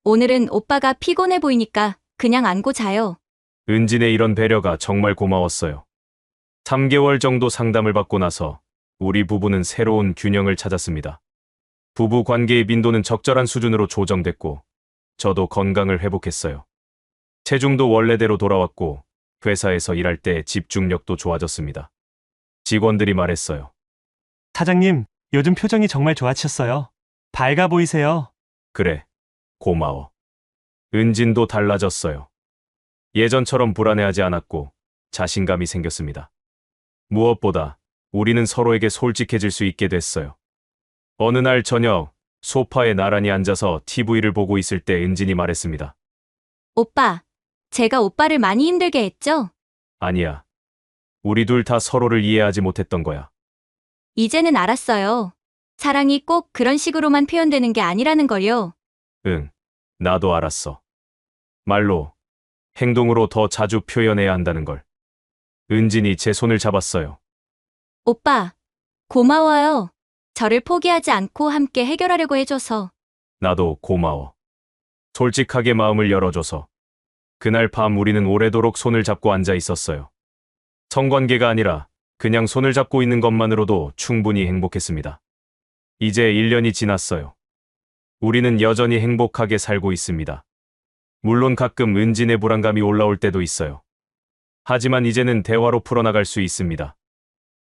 오늘은 오빠가 피곤해 보이니까 그냥 안고 자요. 은진의 이런 배려가 정말 고마웠어요. 3개월 정도 상담을 받고 나서 우리 부부는 새로운 균형을 찾았습니다. 부부 관계의 빈도는 적절한 수준으로 조정됐고, 저도 건강을 회복했어요. 체중도 원래대로 돌아왔고, 회사에서 일할 때 집중력도 좋아졌습니다. 직원들이 말했어요. 사장님, 요즘 표정이 정말 좋아지셨어요. 밝아 보이세요. 그래, 고마워. 은진도 달라졌어요. 예전처럼 불안해하지 않았고 자신감이 생겼습니다. 무엇보다 우리는 서로에게 솔직해질 수 있게 됐어요. 어느 날 저녁 소파에 나란히 앉아서 TV를 보고 있을 때 은진이 말했습니다. 오빠, 제가 오빠를 많이 힘들게 했죠? 아니야. 우리 둘 다 서로를 이해하지 못했던 거야. 이제는 알았어요. 사랑이 꼭 그런 식으로만 표현되는 게 아니라는 걸요. 응, 나도 알았어. 말로, 행동으로 더 자주 표현해야 한다는 걸. 은진이 제 손을 잡았어요. 오빠, 고마워요. 저를 포기하지 않고 함께 해결하려고 해줘서. 나도 고마워. 솔직하게 마음을 열어줘서. 그날 밤 우리는 오래도록 손을 잡고 앉아 있었어요. 성관계가 아니라 그냥 손을 잡고 있는 것만으로도 충분히 행복했습니다. 이제 1년이 지났어요. 우리는 여전히 행복하게 살고 있습니다. 물론 가끔 은진의 불안감이 올라올 때도 있어요. 하지만 이제는 대화로 풀어나갈 수 있습니다.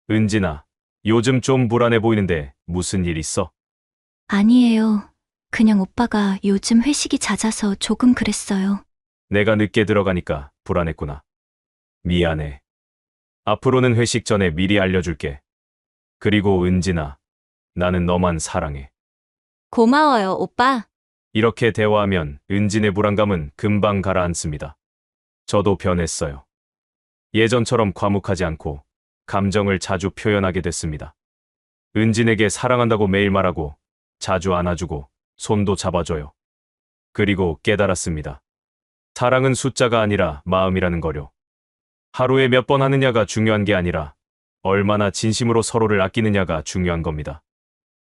은진아, 요즘 좀 불안해 보이는데 무슨 일 있어? 아니에요. 그냥 오빠가 요즘 회식이 잦아서 조금 그랬어요. 내가 늦게 들어가니까 불안했구나. 미안해. 앞으로는 회식 전에 미리 알려줄게. 그리고 은진아, 나는 너만 사랑해. 고마워요, 오빠. 이렇게 대화하면 은진의 불안감은 금방 가라앉습니다. 저도 변했어요. 예전처럼 과묵하지 않고 감정을 자주 표현하게 됐습니다. 은진에게 사랑한다고 매일 말하고 자주 안아주고 손도 잡아줘요. 그리고 깨달았습니다. 사랑은 숫자가 아니라 마음이라는 거요. 하루에 몇 번 하느냐가 중요한 게 아니라 얼마나 진심으로 서로를 아끼느냐가 중요한 겁니다.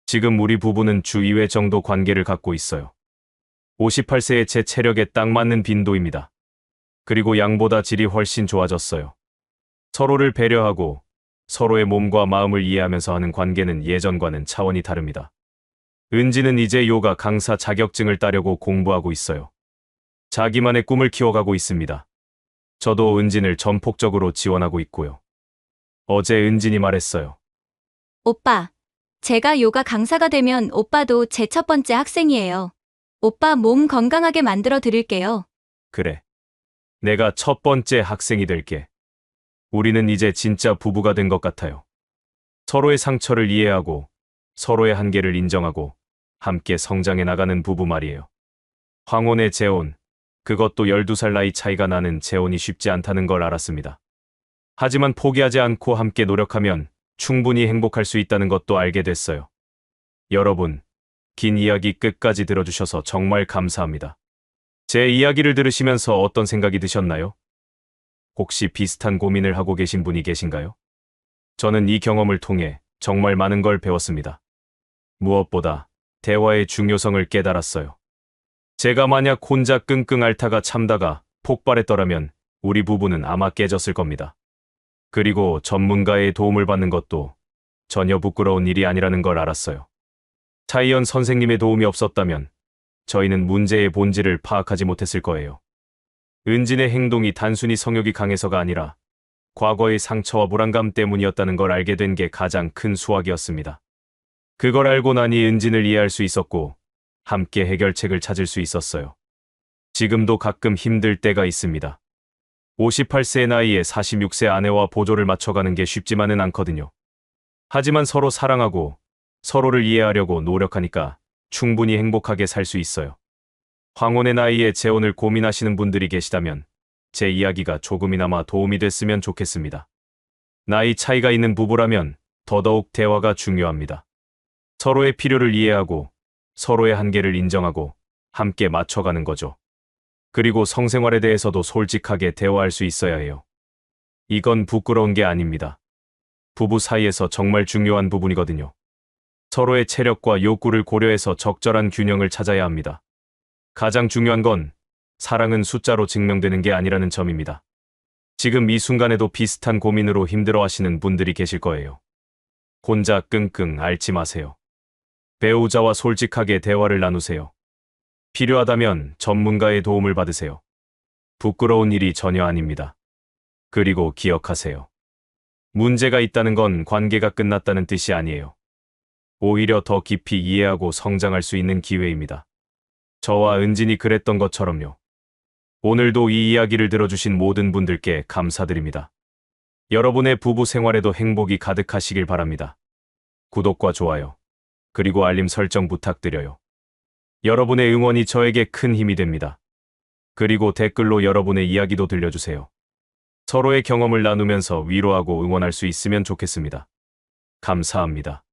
지금 우리 부부는 주 2회 정도 관계를 갖고 있어요. 58세의 제 체력에 딱 맞는 빈도입니다. 그리고 양보다 질이 훨씬 좋아졌어요. 서로를 배려하고 서로의 몸과 마음을 이해하면서 하는 관계는 예전과는 차원이 다릅니다. 은지는 이제 요가 강사 자격증을 따려고 공부하고 있어요. 자기만의 꿈을 키워가고 있습니다. 저도 은진을 전폭적으로 지원하고 있고요. 어제 은진이 말했어요. 오빠, 제가 요가 강사가 되면 오빠도 제 첫 번째 학생이에요. 오빠 몸 건강하게 만들어 드릴게요. 그래. 내가 첫 번째 학생이 될게. 우리는 이제 진짜 부부가 된 것 같아요. 서로의 상처를 이해하고 서로의 한계를 인정하고 함께 성장해 나가는 부부 말이에요. 황혼의 재혼, 그것도 12살 나이 차이가 나는 재혼이 쉽지 않다는 걸 알았습니다. 하지만 포기하지 않고 함께 노력하면 충분히 행복할 수 있다는 것도 알게 됐어요. 여러분, 긴 이야기 끝까지 들어주셔서 정말 감사합니다. 제 이야기를 들으시면서 어떤 생각이 드셨나요? 혹시 비슷한 고민을 하고 계신 분이 계신가요? 저는 이 경험을 통해 정말 많은 걸 배웠습니다. 무엇보다 대화의 중요성을 깨달았어요. 제가 만약 혼자 끙끙 앓다가 참다가 폭발했더라면 우리 부부는 아마 깨졌을 겁니다. 그리고 전문가의 도움을 받는 것도 전혀 부끄러운 일이 아니라는 걸 알았어요. 차이연 선생님의 도움이 없었다면 저희는 문제의 본질을 파악하지 못했을 거예요. 은진의 행동이 단순히 성욕이 강해서가 아니라 과거의 상처와 불안감 때문이었다는 걸 알게 된 게 가장 큰 수확이었습니다. 그걸 알고 나니 은진을 이해할 수 있었고 함께 해결책을 찾을 수 있었어요. 지금도 가끔 힘들 때가 있습니다. 58세의 나이에 46세 아내와 보조를 맞춰가는 게 쉽지만은 않거든요. 하지만 서로 사랑하고 서로를 이해하려고 노력하니까 충분히 행복하게 살 수 있어요. 황혼의 나이에 재혼을 고민하시는 분들이 계시다면 제 이야기가 조금이나마 도움이 됐으면 좋겠습니다. 나이 차이가 있는 부부라면 더더욱 대화가 중요합니다. 서로의 필요를 이해하고 서로의 한계를 인정하고 함께 맞춰가는 거죠. 그리고 성생활에 대해서도 솔직하게 대화할 수 있어야 해요. 이건 부끄러운 게 아닙니다. 부부 사이에서 정말 중요한 부분이거든요. 서로의 체력과 욕구를 고려해서 적절한 균형을 찾아야 합니다. 가장 중요한 건 사랑은 숫자로 증명되는 게 아니라는 점입니다. 지금 이 순간에도 비슷한 고민으로 힘들어하시는 분들이 계실 거예요. 혼자 끙끙 앓지 마세요. 배우자와 솔직하게 대화를 나누세요. 필요하다면 전문가의 도움을 받으세요. 부끄러운 일이 전혀 아닙니다. 그리고 기억하세요. 문제가 있다는 건 관계가 끝났다는 뜻이 아니에요. 오히려 더 깊이 이해하고 성장할 수 있는 기회입니다. 저와 은진이 그랬던 것처럼요. 오늘도 이 이야기를 들어주신 모든 분들께 감사드립니다. 여러분의 부부 생활에도 행복이 가득하시길 바랍니다. 구독과 좋아요, 그리고 알림 설정 부탁드려요. 여러분의 응원이 저에게 큰 힘이 됩니다. 그리고 댓글로 여러분의 이야기도 들려주세요. 서로의 경험을 나누면서 위로하고 응원할 수 있으면 좋겠습니다. 감사합니다.